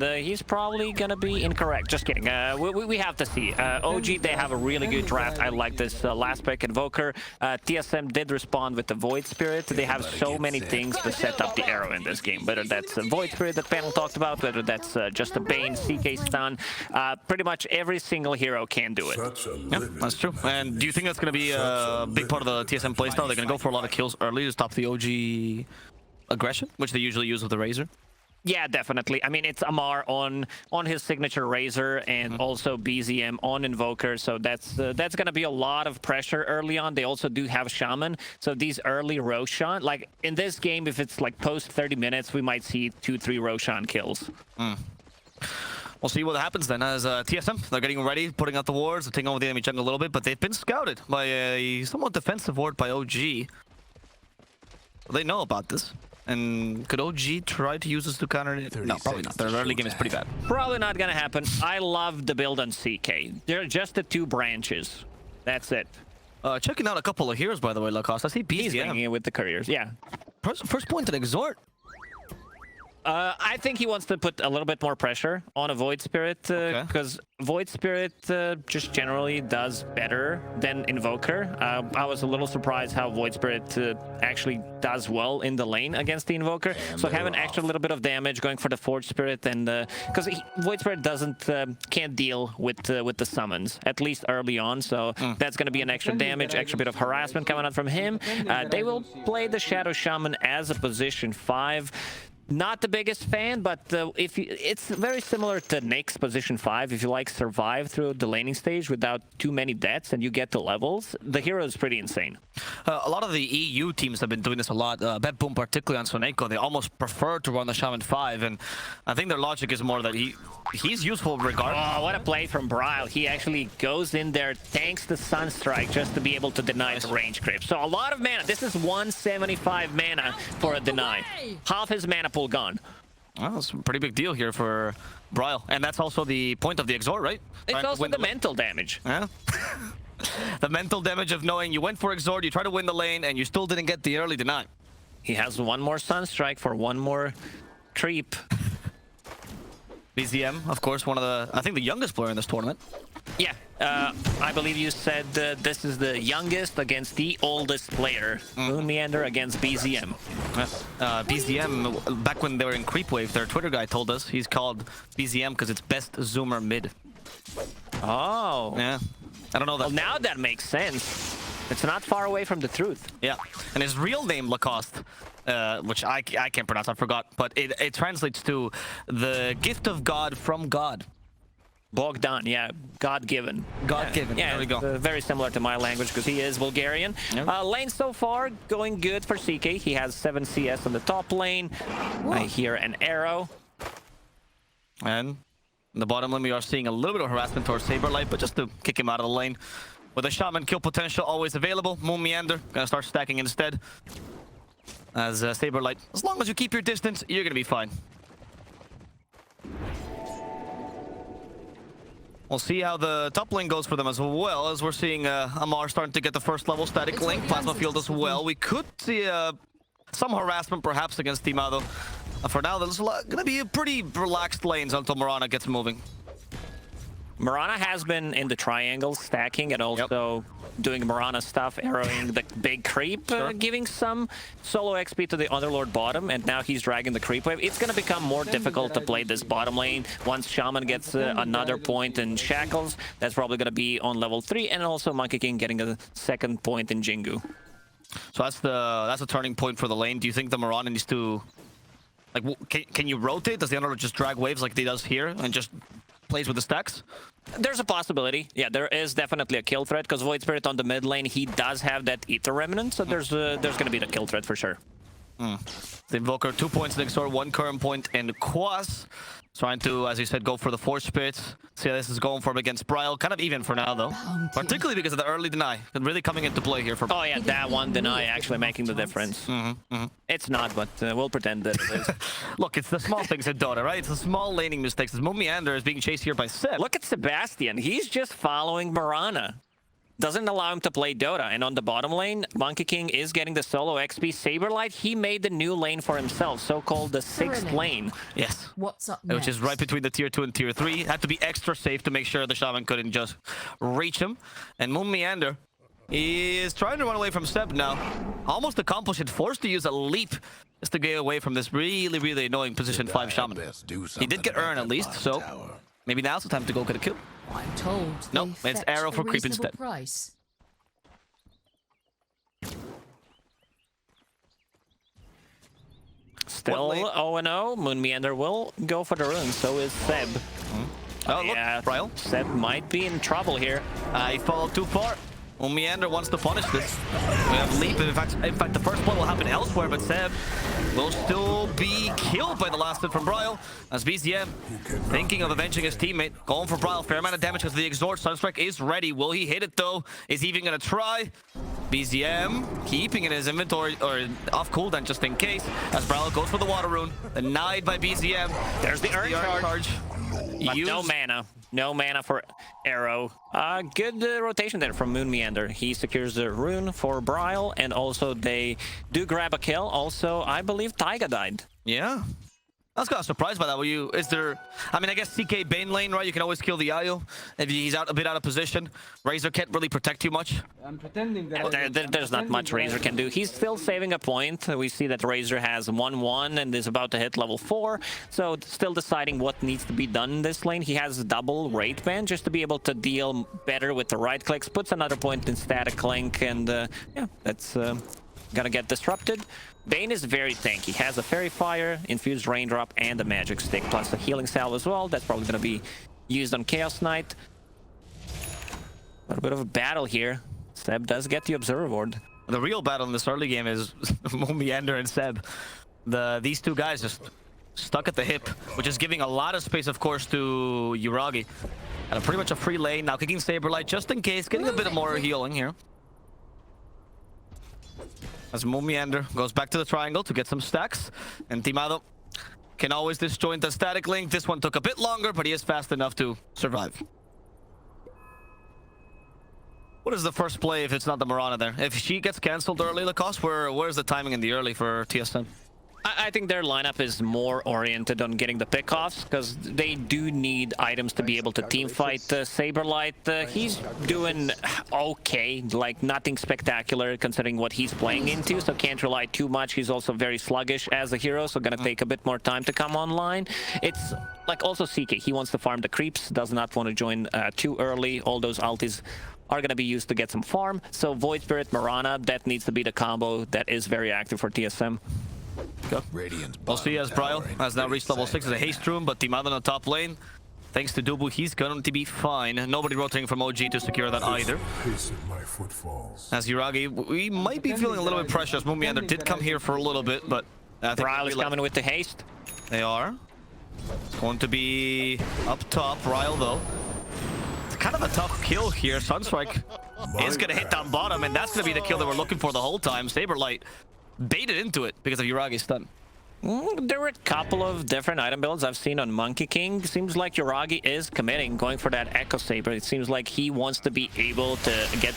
He's probably gonna be incorrect. Just kidding. We have to see. OG, they have a really good draft. I like this last pick Invoker. TSM did respond with the Void Spirit. They have so many things to set up the arrow in this game. Whether that's a Void Spirit that panel talked about, whether that's just a Bane, CK stun. Pretty much every single hero can do it. Yeah, that's true. And do you think that's going to be a big part of the TSM playstyle? They're going to go for a lot of kills early to stop the OG aggression, which they usually use with the Razor? Yeah, definitely. I mean, it's Amar on his signature Razor and also BZM on Invoker, so that's gonna be a lot of pressure early on. They also do have Shaman, so these early Roshan, like in this game, if it's like post 30 minutes, we might see 2-3 Roshan kills. We'll see what happens then as TSM. They're getting ready, putting out the wards, they're taking over the enemy jungle a little bit, but they've been scouted by a somewhat defensive ward by OG. They know about this. And could OG try to use this to counter it? No, probably not. Their early game is pretty bad. Probably not gonna happen. I love the build on CK. They're just the 2 branches. That's it. Checking out a couple of heroes, by the way, Lacoste. I see BZM. He's bringing it with the couriers, yeah. First point at Exhort. I think he wants to put a little bit more pressure on a Void Spirit because Void Spirit just generally does better than Invoker. I was a little surprised how Void Spirit actually does well in the lane against the Invoker. So have an extra little bit of damage going for the Forge Spirit, and because Void Spirit can't deal with the summons, at least early on. So that's going to be an extra damage, extra bit of harassment coming out from him. They will play the Shadow Shaman as a position 5. Not the biggest fan, but it's very similar to Nick's position 5. If you like survive through the laning stage without too many deaths and you get to levels, the hero is pretty insane. A lot of the EU teams have been doing this a lot. BetBoom, particularly on Soneko, they almost prefer to run the Shaman 5, and I think their logic is more that he's useful regardless. Oh, what a play from Bryle. He actually goes in there, tanks the Sunstrike just to be able to deny the range creep. So a lot of mana. This is 175 mana for a deny. Half his mana pool gone. Well, that's a pretty big deal here for Bryle. And that's also the point of the Exhort, right? It's also the mental damage. Yeah. The mental damage of knowing you went for Exhort, you tried to win the lane, and you still didn't get the early deny. He has one more Sunstrike for one more creep. BZM, of course, one of the, I think, the youngest player in this tournament. Yeah, I believe you said this is the youngest against the oldest player. Moonmeander against BZM. BZM, back when they were in Creep Wave, their Twitter guy told us he's called BZM because it's best zoomer mid. Oh. Yeah. I don't know that. Well, now that makes sense. It's not far away from the truth. Yeah. And his real name, Lacoste, which I can't pronounce, I forgot, but it translates to the gift of God from God. Bogdan, yeah, God-given. God-given, yeah, there we go. Very similar to my language because he is Bulgarian. Yep. Lane so far going good for CK. He has 7 CS on the top lane. I hear an arrow. And in the bottom lane, we are seeing a little bit of harassment towards Saberlight, but just to kick him out of the lane. With a Shaman kill potential always available, Moonmeander gonna start stacking instead. As Saberlight, as long as you keep your distance, you're gonna be fine. We'll see how the top lane goes for them as well, as we're seeing Amar starting to get the first level static link, Plasma Field as well. We could see some harassment perhaps against Timado. For now, there's gonna be a pretty relaxed lanes until Mirana gets moving. Mirana has been in the triangle stacking and also doing Mirana stuff, arrowing the big creep, giving some solo XP to the Underlord bottom, and now he's dragging the creep wave. It's going to become more difficult to play this bottom lane once Shaman gets another point in Shackles. That's probably going to be on level 3, and also Monkey King getting a second point in Jingu. So that's a turning point for the lane. Do you think the Mirana needs to, like, can you rotate? Does the Underlord just drag waves like he does here and just plays with the stacks? There's a possibility. Yeah, there is definitely a kill threat because Void Spirit on the mid lane, he does have that Ether Remnant, so there's going to be the kill threat for sure. The Invoker, 2 points in Exhort, 1 current point in Quas. Trying to, as you said, go for the Force Spirit. See how this is going for him against Bryle. Kind of even for now, though. Particularly because of the early deny. Really coming into play here for... Oh, yeah, that one deny actually making the difference. It's not, but we'll pretend that it is. Look, it's the small things in Dota, right? It's the small laning mistakes. As Moonmeander is being chased here by Seb. Look at Sebastian. He's just following Mirana. doesn't allow him to play Dota. And on the bottom lane, Monkey King is getting the solo XP. Saberlight, he made the new lane for himself, so-called the 6th lane. Yes. What's up next? Which is right between the tier 2 and tier 3. Had to be extra safe to make sure the Shaman couldn't just reach him. And Moonmeander is trying to run away from Seb now. Almost accomplished it, forced to use a leap just to get away from this really, really annoying position 5 Shaman. He did get Urn at least, so maybe now's the time to go get a kill. I'm told. Nope, it's arrow for creep instead. Price. Still 0-0. Moonmeander will go for the rune, so is Seb. Oh, yeah, look, Bryle. Seb might be in trouble here. He followed too far. Moonmeander wants to punish this. We have leap. In fact, the first blood will happen elsewhere, but Seb will still be killed by the last hit from Bryle. As BZM thinking of avenging his teammate, going for Bryle. Fair amount of damage because the Exhort. Sunstrike is ready. Will he hit it though? Is he even gonna try? BZM keeping it in his inventory or off cooldown just in case. As Bryle goes for the water rune, denied by BZM. There's the Urn charge. But Use... no mana. No mana for arrow. Good rotation there from Moonmeander. He secures the rune for Bryle, and also they do grab a kill. Also, I believe Taiga died. Yeah. I was kind of surprised by that. Were you? Is there? I mean, I guess CK Bane lane, right? You can always kill the Io if he's a bit out of position. Razor can't really protect too much. I'm pretending that There's not much Razor can do. He's still saving a point. We see that Razor has 1-1 and is about to hit level 4. So still deciding what needs to be done in this lane. He has double rate band just to be able to deal better with the right clicks. Puts another point in static link, and yeah, that's gonna get disrupted. Bane is very tanky. Has a Fairy Fire, Infused Raindrop, and a Magic Stick, plus a Healing Salve as well. That's probably going to be used on Chaos Knight. A little bit of a battle here. Seb does get the Observer Ward. The real battle in this early game is Moonmeander and Seb. These two guys just stuck at the hip, which is giving a lot of space, of course, to Yuragi. And pretty much a free lane. Now kicking Saberlight just in case, getting a bit more healing here. As Moonmeander goes back to the triangle to get some stacks. And Timado can always disjoint the static link. This one took a bit longer, but he is fast enough to survive. What is the first play if it's not the Mirana there? If she gets cancelled early, Lacoste, where's the timing in the early for TSM? I think their lineup is more oriented on getting the pickoffs, because they do need items to be able to team fight Saberlight. He's doing okay, like nothing spectacular considering what he's playing into, so can't rely too much. He's also very sluggish as a hero, so gonna take a bit more time to come online. It's like also CK, he wants to farm the creeps, does not want to join too early. All those ultis are going to be used to get some farm, so Void Spirit, Mirana, that needs to be the combo that is very active for TSM. Go. We'll see as Bryle has now reached level 6 as a haste room, but Timado on the top lane, thanks to Dubu, he's going to be fine. Nobody rotating from OG to secure that either. As Yuragi, we might be feeling a little bit pressure as Moonmeander did come here for a little bit, but I think Bryle is coming with the haste. They are. It's going to be up top, Bryle though. It's kind of a tough kill here. Sunstrike is going to hit down bottom, and that's going to be the kill that we're looking for the whole time. Saberlight baited into it because of Yuragi's stun. There were a couple of different item builds I've seen on Monkey King. Seems like Yuragi is committing, going for that Echo Saber. It seems like he wants to be able to get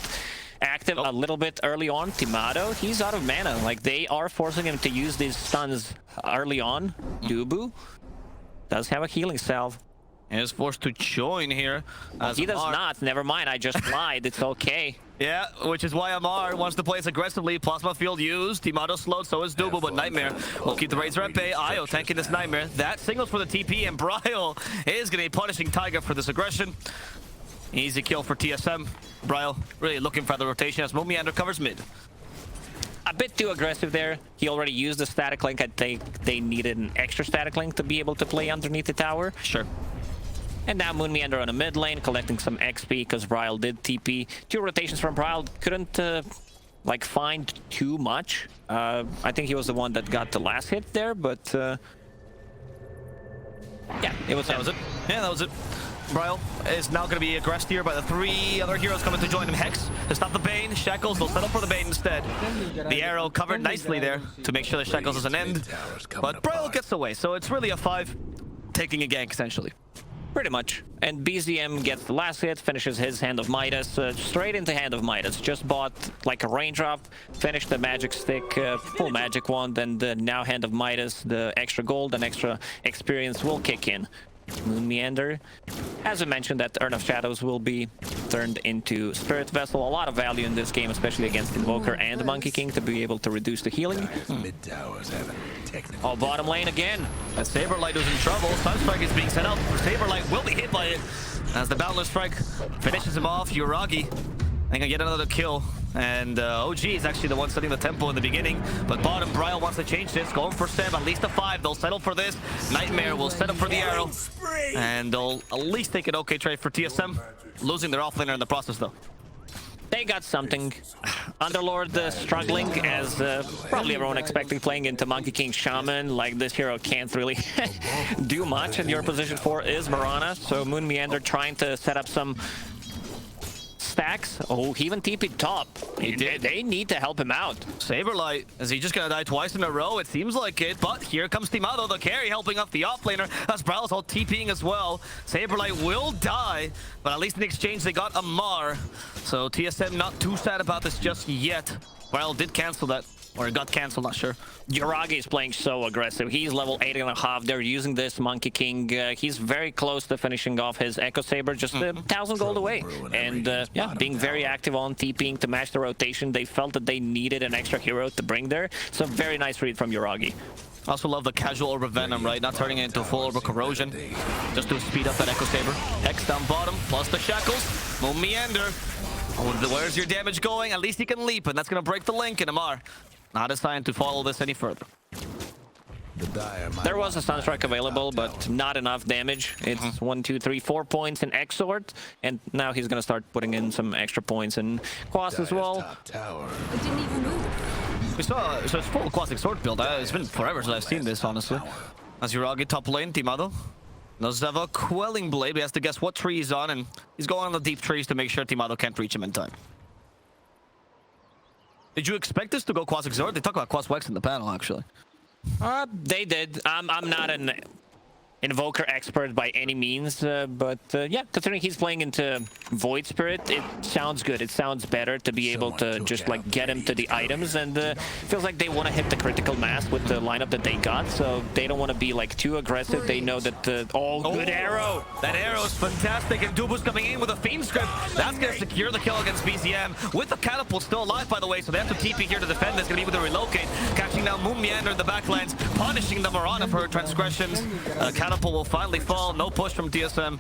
active a little bit early on. Timado, he's out of mana. Like, they are forcing him to use these stuns early on. Dubu does have a healing salve. And is forced to join here. Well, he does not. Never mind. I just lied. It's okay. Yeah, which is why Amar wants to play as aggressively. Plasma Field used. Timado slowed, so is Dubu, but Nightmare will keep the Razor at bay. Io tanking this Nightmare. That singles for the TP, and Bryle is going to be punishing Taiga for this aggression. Easy kill for TSM. Bryle really looking for the rotation as Moonmeander covers mid. A bit too aggressive there. He already used the static link. I think they needed an extra static link to be able to play underneath the tower. Sure. And now Moonmeander on the mid lane, collecting some XP because Bryle did TP. 2 rotations from Bryle. Couldn't like find too much. I think he was the one that got the last hit there, but yeah, it was. That was it. Yeah, that was it. Bryle is now going to be aggressed here by the 3 other heroes coming to join him. Hex to stop the Bane. Shackles will settle for the Bane instead. The arrow covered nicely there to make sure the Shackles doesn't end. But Bryle gets away, so it's really a 5 taking a gank essentially. Pretty much. And BZM gets the last hit, finishes his Hand of Midas, straight into Hand of Midas. Just bought like a raindrop, finished the magic stick, full magic wand, and now Hand of Midas, the extra gold and extra experience will kick in. Moonmeander, as I mentioned, that Urn of Shadows will be turned into Spirit Vessel. A lot of value in this game, especially against Invoker and Monkey King, to be able to reduce the healing. Oh, bottom lane again. As Saberlight is in trouble, Sunstrike is being sent out. Saberlight will be hit by it as the Boundless Strike finishes him off. Uragi and gonna get another kill. And OG is actually the one setting the tempo in the beginning. But bottom, Bryle wants to change this. Going for Seb, at least a 5. They'll settle for this. Nightmare will set up for the arrow. And they'll at least take an okay trade for TSM. Losing their offlaner in the process, though. They got something. Underlord struggling, as probably everyone expecting, playing into Monkey King Shaman. Like, this hero can't really do much. And your position 4 is Mirana. So Moonmeander trying to set up some stacks. Oh, he even TP'd top. They need to help him out. Saberlight, is he just gonna die twice in a row? It seems like it, but here comes Timado, the carry, helping up the offlaner as Bryle's all TPing as well. Saberlight will die, but at least in exchange they got a Mar. So TSM not too sad about this just yet. Bryle did cancel that. Or it got cancelled, not sure. Uragi is playing so aggressive. He's level 8.5. They're using this Monkey King. He's very close to finishing off his Echo Saber, just 1,000 gold away. And yeah, being very active on TPing to match the rotation. They felt that they needed an extra hero to bring there. So very nice read from Uragi. Also love the casual Orb of Venom, right? Not turning it into full Orb of Corrosion. Just to speed up that Echo Saber. Hex down bottom, plus the Shackles. Moonmeander. Oh, where's your damage going? At least he can leap, and that's going to break the link in Amar. Not assigned to follow this any further. There was a Sunstrike available, but not enough damage. It's 1, 2, 3, 4 points in Exort, and now he's gonna start putting in some extra points in Quas as well. It didn't even move. We saw, so it's full Quasic Sword build. It's been forever since I've seen this, honestly. As Uragi top lane, Timado does have a Quelling Blade. He has to guess what tree he's on, and he's going on the deep trees to make sure Timado can't reach him in time. Did you expect this to go Quasic Zord? They talk about Quas Wex in the panel, actually. They did. I'm not an Invoker expert by any means, but yeah, considering he's playing into Void Spirit, it sounds good. It sounds better to be able to just like get him to the items, and feels like they want to hit the critical mass with the lineup that they got, so they don't want to be like too aggressive. They know that good arrow. That arrow is fantastic, and Dubu's coming in with a Fiend Script. That's going to secure the kill against BZM. With the Catapult still alive, by the way, so they have to TP here to defend this. Going to be able to relocate. Catching down Moonmeander in the backlands, punishing the Mirana for her transgressions. Catapult will finally fall. No push from TSM.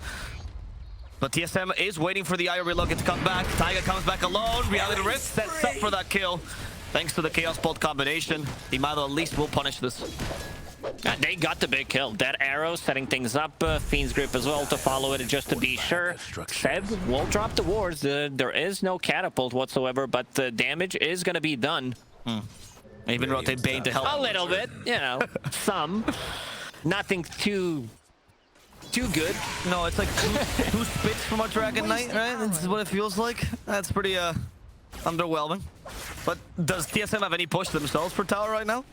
But TSM is waiting for the Io relocate to come back. Taiga comes back alone. Reality Rift sets up for that kill. Thanks to the Chaos Bolt combination, Timado at least will punish this. They got the big kill. That arrow setting things up. Fiend's Grip as well to follow it just to be sure. Seb will drop the wards. There is no catapult whatsoever, but the damage is going to be done. Even rotate Bane to help. A little bit, you know, some. Nothing too good. No, it's like two spits from a Dragon Knight, right? This is what it feels like. That's pretty underwhelming. But does TSM have any push themselves for tower right now?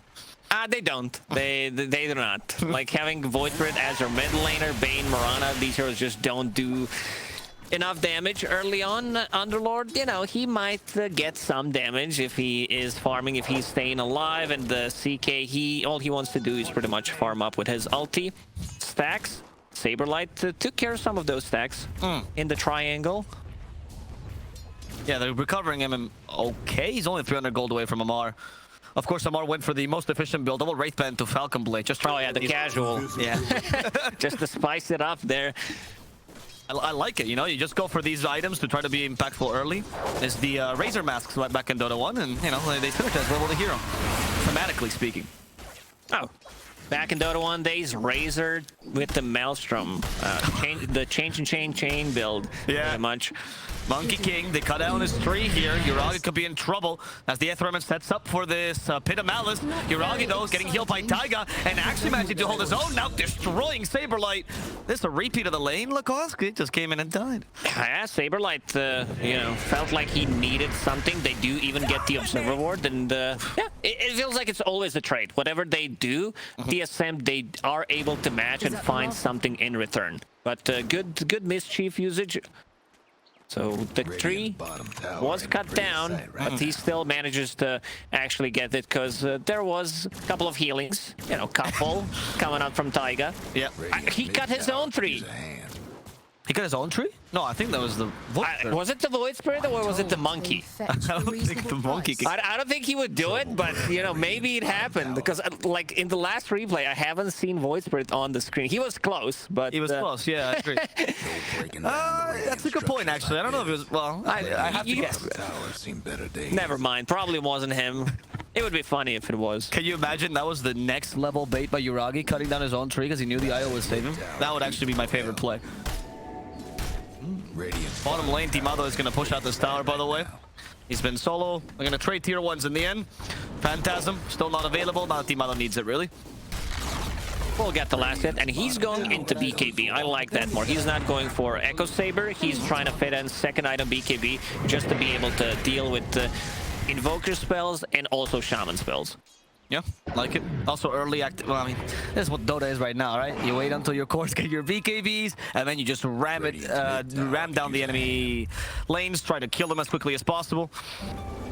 They don't. They do not. Like having Void Spirit as your mid laner, Bane, Mirana, these heroes just don't do enough damage early on. Underlord, you know, he might get some damage if he is farming, if he's staying alive, and the CK, all he wants to do is pretty much farm up with his ulti. Stacks, Saberlight took care of some of those stacks in the triangle. Yeah, they're recovering him okay. He's only 300 gold away from Amar. Of course, Amar went for the most efficient build, double Wraith Band to Falcon Blade. Just oh yeah, the casual. Yeah, just to spice it up there. I like it, you know, you just go for these items to try to be impactful early. There's the Razor Masks back in Dota 1, and, you know, they synergize level the hero, thematically speaking. Oh, back in Dota 1 days, Razor with the Maelstrom. The change and chain build, yeah. very much. Monkey King, they cut down his tree here. Yuragi could be in trouble as the Aetherman sets up for this Pit of Malice. Yuragi, though, is getting healed by Taiga and actually managing to hold his own, now destroying Saberlight. This is a repeat of the lane. Lakoski just came in and died. Yeah, Saberlight, you know, felt like he needed something. They do even get the Observer Ward, and yeah, it feels like it's always a trade. Whatever they do, TSM, they are able to match and find something in return. But good mischief usage. So the tree was cut down, but he still manages to actually get it because there was a couple of healings, you know, couple coming up from Taiga. Yeah. He cut his own tree. He got his own tree? No, I think that was the Void Spirit. Was it the Void Spirit or was it the monkey? I don't think the monkey. I don't think he would do it, but you know, maybe it happened because like in the last replay, I haven't seen Void Spirit on the screen. He was close, but he was close. Yeah, I agree. That's a good point, actually. I don't know if it was. Well, I have to guess. Never mind. Probably wasn't him. It would be funny if it was. Can you imagine that was the next level bait by Yuragi, cutting down his own tree because he knew the IO would save him? That would actually be my favorite play. Bottom lane, Timado is going to push out this tower, by the way. He's been solo. They're going to trade tier 1s in the end. Phantasm, still not available. Now Timado needs it, really. We'll get the last hit, and he's going into BKB. I like that more. He's not going for Echo Saber. He's trying to fit in second item BKB just to be able to deal with Invoker spells and also Shaman spells. Yeah, like it. Also early well, I mean, this is what Dota is right now, right? You wait until your cores get your BKBs, and then you just ram down the enemy lanes, try to kill them as quickly as possible.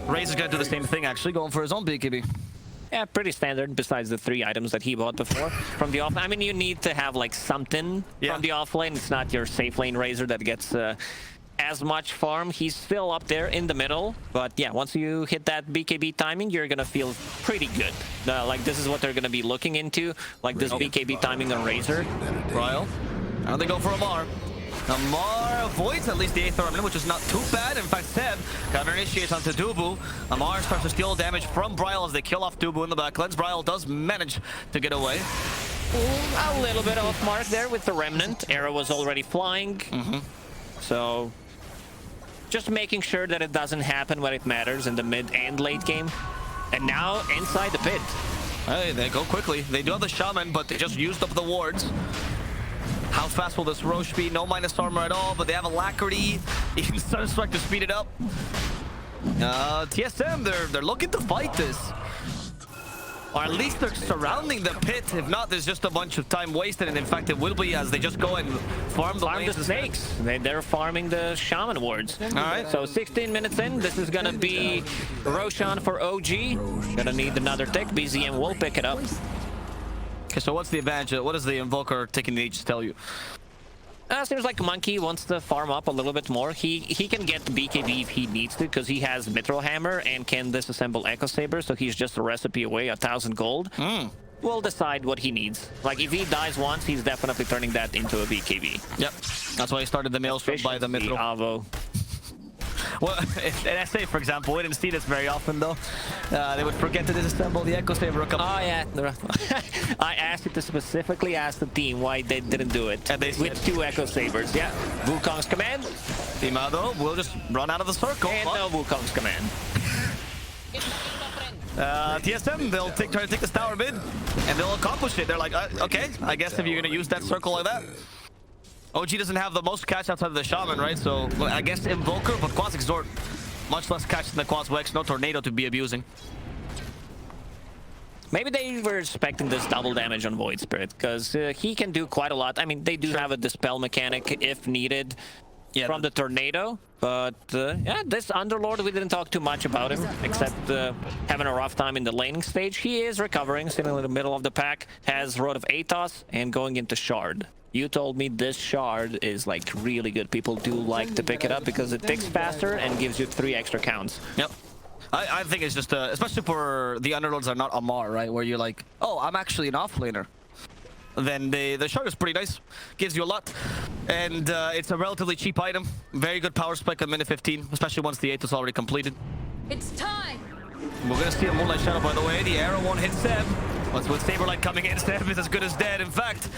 Razor's gonna do the same thing, actually, going for his own BKB. Yeah, pretty standard, besides the 3 items that he bought before from the off. I mean, you need to have, like, something from the off lane. It's not your safe lane Razor that gets as much farm. He's still up there in the middle, but yeah, once you hit that BKB timing, you're gonna feel pretty good. Like, this is what they're gonna be looking into, like this BKB timing on Razor. Ryle, and they go for Amar. Amar avoids at least the 8th Armament, which is not too bad. In fact, Seb counter-initiates onto Dubu. Amar starts to steal damage from Bryle as they kill off Dubu in the backlands. Bryle does manage to get away. A little bit off mark there with the Remnant. Arrow was already flying. So just making sure that it doesn't happen when it matters in the mid and late game. And now inside the pit. Hey, they go quickly. They do have the Shaman, but they just used up the wards. How fast will this Roche be? No minus armor at all, but they have Alacrity. Even Sunstrike to speed it up. TSM, they're looking to fight this. Or at least they're surrounding the pit. If not, there's just a bunch of time wasted. And in fact, it will be as they just go and farm the snakes. They're farming the Shaman wards. All right. So 16 minutes in, this is gonna be Roshan for OG. Gonna need another tick. BZM will pick it up. Okay, so what's the advantage? What does the Invoker taking the H tell you? Seems like Monkey wants to farm up a little bit more. He can get the BKB if he needs to, because he has Mithril Hammer and can disassemble Echo Saber, so he's just a recipe away, 1,000 gold. We'll decide what he needs. Like, if he dies once, he's definitely turning that into a BKB. Yep, that's why he started the Maelstrom by the Mithril. Avo. Well, in SA, for example, we didn't see this very often, though. They would forget to disassemble the Echo Saber a couple. Oh, yeah. I asked you to specifically ask the team why they didn't do it. And they said, with 2 Echo Sabers. Yeah. Wukong's command. Timado will just run out of the circle. And no Wukong's command. TSM, they'll try to take this tower mid, and they'll accomplish it. They're like, okay, I guess if you're going to use that circle like that. OG doesn't have the most catch outside of the Shaman, right? So, well, I guess Invoker, but Quas Extort, much less catch than the Quas Wex. No Tornado to be abusing. Maybe they were expecting this double damage on Void Spirit, because he can do quite a lot. I mean, they do have a Dispel mechanic if needed from the Tornado. But, yeah, this Underlord, we didn't talk too much about him, except having a rough time in the laning stage. He is recovering, sitting in the middle of the pack, has Rod of Atos, and going into Shard. You told me this Shard is like really good. People do like to pick it up because it ticks faster and gives you 3 extra counts. Yep. I think it's just, especially for the Underlords that are not Amar, right? Where you're like, oh, I'm actually an offlaner. Then the Shard is pretty nice. Gives you a lot. And it's a relatively cheap item. Very good power spike at minute 15, especially once the 8 is already completed. It's time. We're going to see a Moonlight Shadow, by the way. The arrow won't hit Seb. What's with Saberlight coming in, Seb is as good as dead. In fact,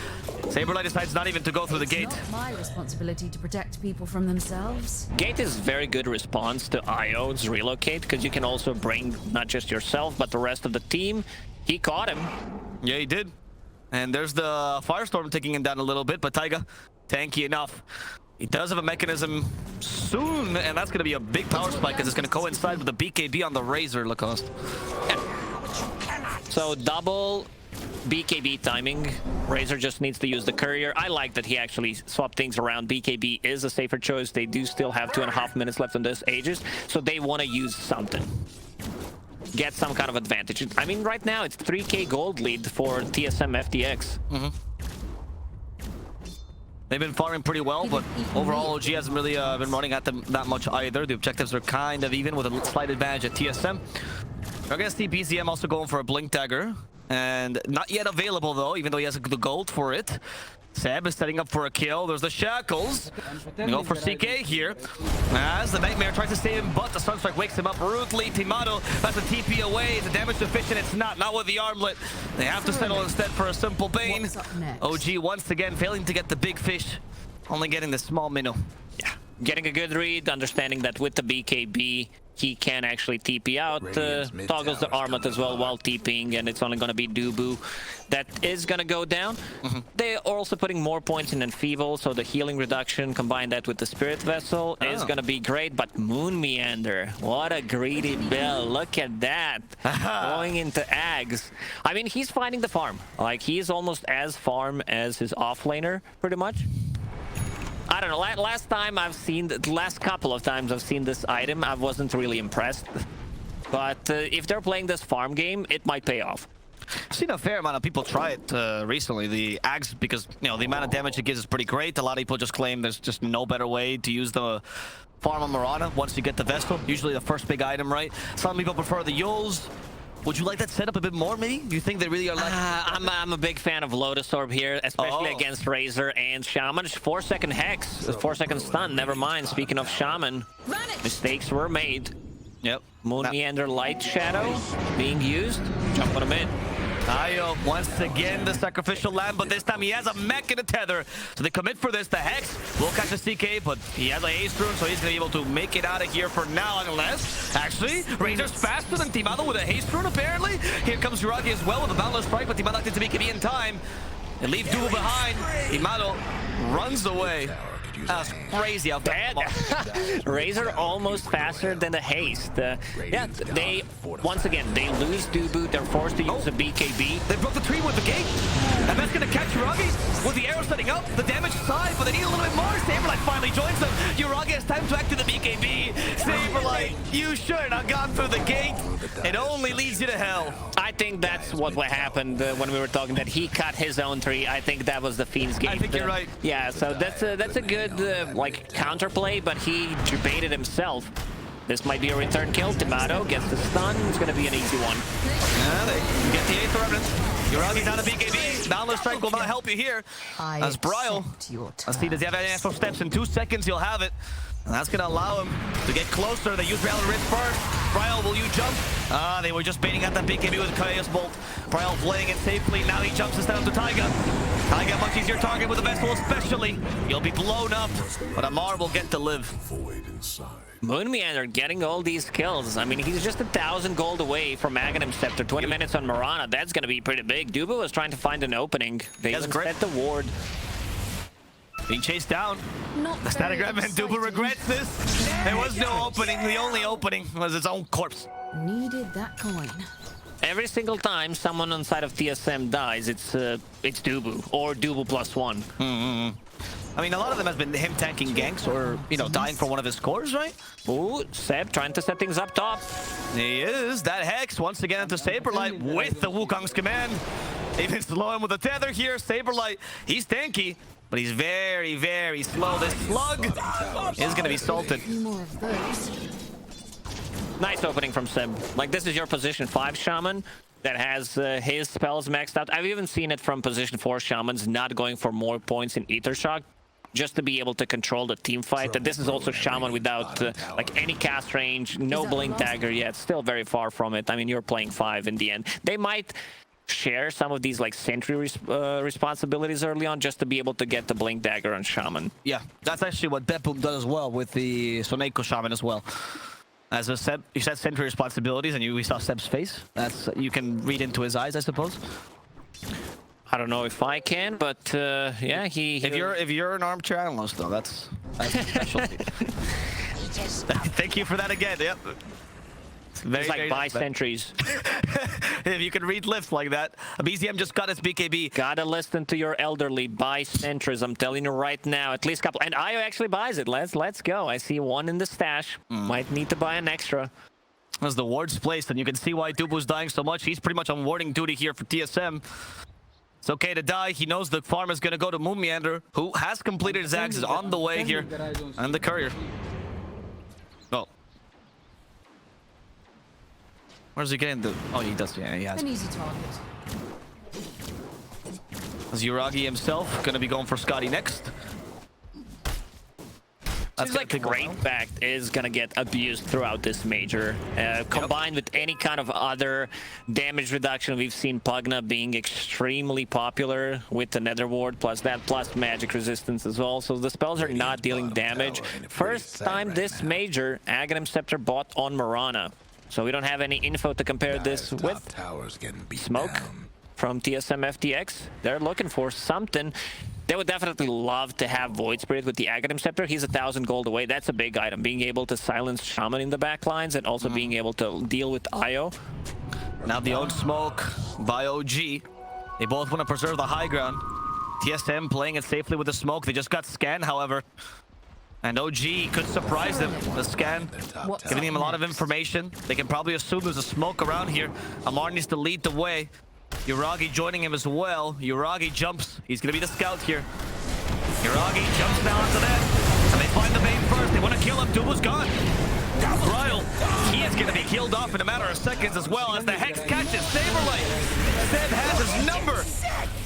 Saberlight decides not even to go through the gate. It's not my responsibility to protect people from themselves. Gate is very good response to IO's relocate, because you can also bring not just yourself, but the rest of the team. He caught him. Yeah, he did. And there's the Firestorm taking him down a little bit, but Taiga, tanky enough. He does have a mechanism soon, and that's going to be a big power spike because it's going to coincide with the BKB on the Razor, Lacoste. So double BKB timing. Razor just needs to use the courier. I like that he actually swapped things around. BKB is a safer choice. They do still have 2.5 minutes left on this Aegis, so they want to use something. Get some kind of advantage. I mean, right now it's 3k gold lead for TSM FTX. They've been farming pretty well, but overall OG hasn't really been running at them that much either. The objectives are kind of even with a slight advantage at TSM. We're gonna see BZM also going for a Blink Dagger. And not yet available though, even though he has the gold for it. Seb is setting up for a kill. There's the Shackles. Go for CK here. As the Nightmare tries to save him, but the Sunstrike wakes him up rudely. Timado has a TP away. The damage efficient, it's not with the armlet. They have to settle instead for a simple Bane. OG once again failing to get the big fish. Only getting the small minnow. Yeah, getting a good read, understanding that with the BKB, he can actually TP out, toggles the armlet as well while TPing, and it's only going to be Dubu that is going to go down. They are also putting more points in Enfeeble, so the healing reduction, combine that with the Spirit Vessel, is going to be great. But Moonmeander, what a greedy bill. Look at that. Going into Ags. I mean, he's finding the farm. Like, he's almost as farm as his offlaner, pretty much. I don't know, last couple of times I've seen this item, I wasn't really impressed. But if they're playing this farm game, it might pay off. I've seen a fair amount of people try it recently, the Ags, because, you know, the amount of damage it gives is pretty great. A lot of people just claim there's just no better way to use the farm on Mirana once you get the Vestal. Usually the first big item, right? Some people prefer the Yules. Would you like that setup a bit more, maybe? Do you think they really are like... I'm a big fan of Lotus Orb here, especially against Razor and Shaman. 4-second Hex, 4-second stun, never mind. Speaking of Shaman, mistakes were made. Yep. Moonmeander Light Shadow being used. Jump on him in. Ayo, once again, the sacrificial lamb, but this time he has a mech and a tether. So they commit for this. The Hex will catch a CK, but he has a haste rune, so he's going to be able to make it out of here for now, unless, actually, Razor's faster than Timado with a haste rune, apparently. Here comes Uragi as well with a Boundless Strike, but Timado gets to BKB in time. And leave Duel behind. Timado runs away. That's crazy how fast. Razor almost faster than the haste. Yeah, they once again they lose Dubu. They're forced to use a BKB. They broke the tree with the gate, and that's gonna catch Uragi with the arrow setting up. The damage side, but they need a little bit more. Saberlight finally joins them. Uragi has time to activate the BKB. Saberlight, you shouldn't have gone through the gate. It only leads you to hell. I think that's what happened when we were talking that he cut his own tree. I think that was the Fiend's gate. I think you're right. Yeah, so that's a good like counterplay, but he baited himself. This might be a return kill. Timado gets the stun. It's going to be an easy one. Yeah, they get the 8th Revenant. Uragi's out of BKB. Boundless Strike will not help you here. As Bryle, let's see, does he have any extra steps? In 2 seconds, he'll have it. And that's going to allow him to get closer. They use Reality Rift first. Bryle, will you jump? They were just baiting at that BKB with Chaos Bolt. Bryle playing it safely. Now he jumps instead of the Taiga. Taiga, much easier target with the Vestal especially. He'll be blown up, but Amar will get to live. Moonmeander getting all these kills. I mean, he's just 1,000 gold away from Aghanim Scepter. 20 minutes on Mirana. That's going to be pretty big. Dubu was trying to find an opening. They set the ward. Being chased down. The Statigram and Dubu regrets this. There was no opening. The only opening was its own corpse. Needed that coin. Every single time someone on side of TSM dies, it's Dubu or Dubu +1. I mean, a lot of them has been him tanking ganks or, you know, dying for one of his cores, right? Ooh, Seb trying to set things up top. He is. That Hex once again into Saberlight with the Wukong's command. Even slow him with a tether here. Saberlight, he's tanky, but he's very, very slow. This slug is going to be salted. More of those. Nice opening from Seb. Like, this is your position 5 Shaman that has his spells maxed out. I've even seen it from position 4 Shamans not going for more points in Ether Shock, just to be able to control the team fight. And this is also Shaman without like any cast range, no Blink Dagger yet, still very far from it. I mean, you're playing 5 in the end. They might share some of these like sentry responsibilities early on, just to be able to get the blink dagger on Shaman. Yeah, that's actually what Deadpool does as well with the Soneko Shaman as well. As a Seb, you said sentry responsibilities, and we saw Seb's face. That's you can read into his eyes, I suppose. I don't know if I can, but yeah, If you're an armchair analyst, though, that's specialty. Thank you for that again. Yep. It's like buy sentries. If you can read lips like that. BZM just got his BKB. Gotta listen to your elderly. Buy sentries. I'm telling you right now. At least a couple. And Io actually buys it. Let's go. I see one in the stash. Might need to buy an extra. As the ward's placed, and you can see why Dubu's dying so much. He's pretty much on warding duty here for TSM. It's okay to die. He knows the farm is going to go to Moonmeander, who has completed his axes on the way here. And the courier. Oh. Where's he getting the... Oh, he does. Yeah, he has. An easy target. As Yuragi himself going to be going for Scotty next. Seems like the Great Fact is gonna get abused throughout this major. Combined with any kind of other damage reduction, we've seen Pugna being extremely popular with the Nether Ward, plus that, plus magic resistance as well. So the spells are not dealing damage. First time this major, Aghanim Scepter bought on Mirana. So we don't have any info to compare this with. Smoke from TSM FTX. They're looking for something. They would definitely love to have Void Spirit with the Aghanim Scepter. He's 1,000 gold away. That's a big item. Being able to silence Shaman in the back lines and also being able to deal with Io. Now the own smoke by OG. They both want to preserve the high ground. TSM playing it safely with the smoke. They just got Scan, however. And OG could surprise them. The Scan giving him a lot of information. They can probably assume there's a smoke around here. Amar needs to lead the way. Yuragi joining him as well. Yuragi jumps. He's going to be the scout here. Yuragi jumps now onto that. And they find the main first. They want to kill him. Dubu's gone. Ryle, he is going to be killed off in a matter of seconds as well as the Hex catches Saberlight. Seb has his number.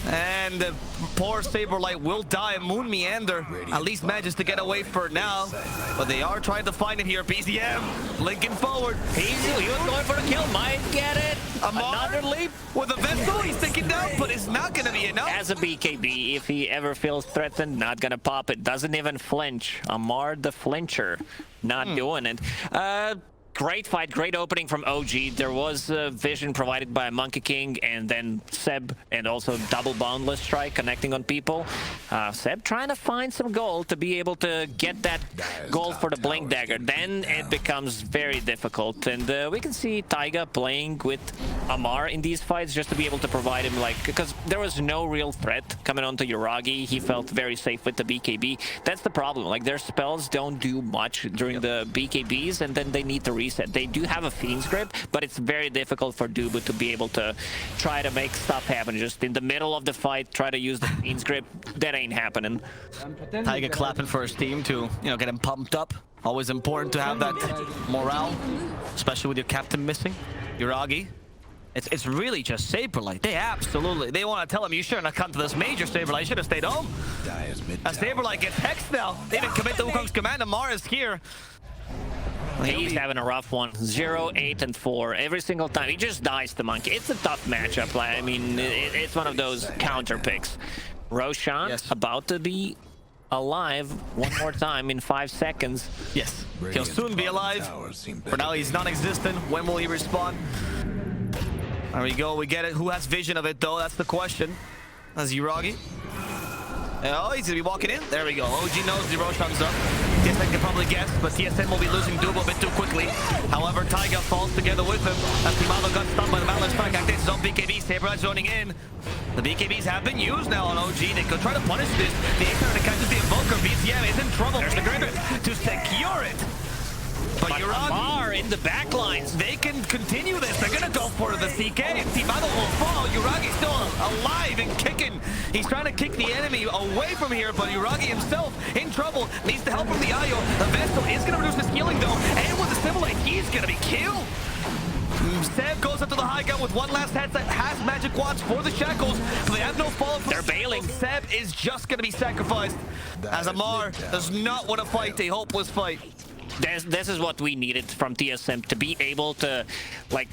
And poor Saberlight will die. Moonmeander at least manages to get away for now. But they are trying to find him here. BZM blinking forward. He was going for a kill. Might get it. Amar, another leap with a vessel. He's taken down, but it's not going to be enough. As a BKB, if he ever feels threatened, not going to pop it. Doesn't even flinch. Amar the flincher. Not doing it. Great fight, great opening from OG. There was vision provided by Monkey King and then Seb, and also double boundless strike connecting on people. Seb trying to find some gold to be able to get that gold for the blink dagger. Then it becomes very difficult, and we can see Taiga playing with Amar in these fights just to be able to provide him, like, because there was no real threat coming onto Yuragi. He felt very safe with the BKB. That's the problem. Like, their spells don't do much during the BKBs, and then they need to reset. They do have a Fiend's Grip, but it's very difficult for Dubu to be able to try to make stuff happen. Just in the middle of the fight, try to use the Fiend's Grip. That ain't happening. Taiga clapping for his team to, get him pumped up. Always important to have that morale, especially with your captain missing. Yuragi. It's really just Saberlight. They want to tell him, you shouldn't have come to this major, Saberlight. You should have stayed home. As Saberlight gets hexed now. They didn't commit to Wukong's command. Amar is here. He's having a rough one. 0, 8, and 4 every single time. He just dies to Monkey. It's a tough matchup. I mean, it's one of those counter picks. Roshan about to be alive one more time in 5 seconds. Yes, he'll soon be alive. For now, he's non-existent. When will he respawn? There we go. We get it. Who has vision of it, though? That's the question. That's Yuragi. Oh, he's going to be walking in. There we go. OG knows the Roshan's up. TSM can probably guess, but TSM will be losing Dubo a bit too quickly. However, Taiga falls together with him. As Timalo got stunned by the Valor Strike. Activates his own BKB. Saberlight joining in. The BKBs have been used now on OG. They could try to punish this. The Acer catches the Invoker. BZM is in trouble. There's the Grinder to secure it. But Amar in the back lines. They can continue this. They're going to go for the CK. Timado will fall. Yuragi's still alive and kicking. He's trying to kick the enemy away from here, but Yuragi himself in trouble. Needs the help from the Io. The Vestal is going to reduce his healing, though. And with the Stimulate, he's going to be killed. Seb goes up to the high gun with one last headset, has magic wands for the shackles, but they have no follow. They're bailing. Seb is just going to be sacrificed, as Amar does not want to fight a hopeless fight. This is what we needed from TSM, to be able to, like,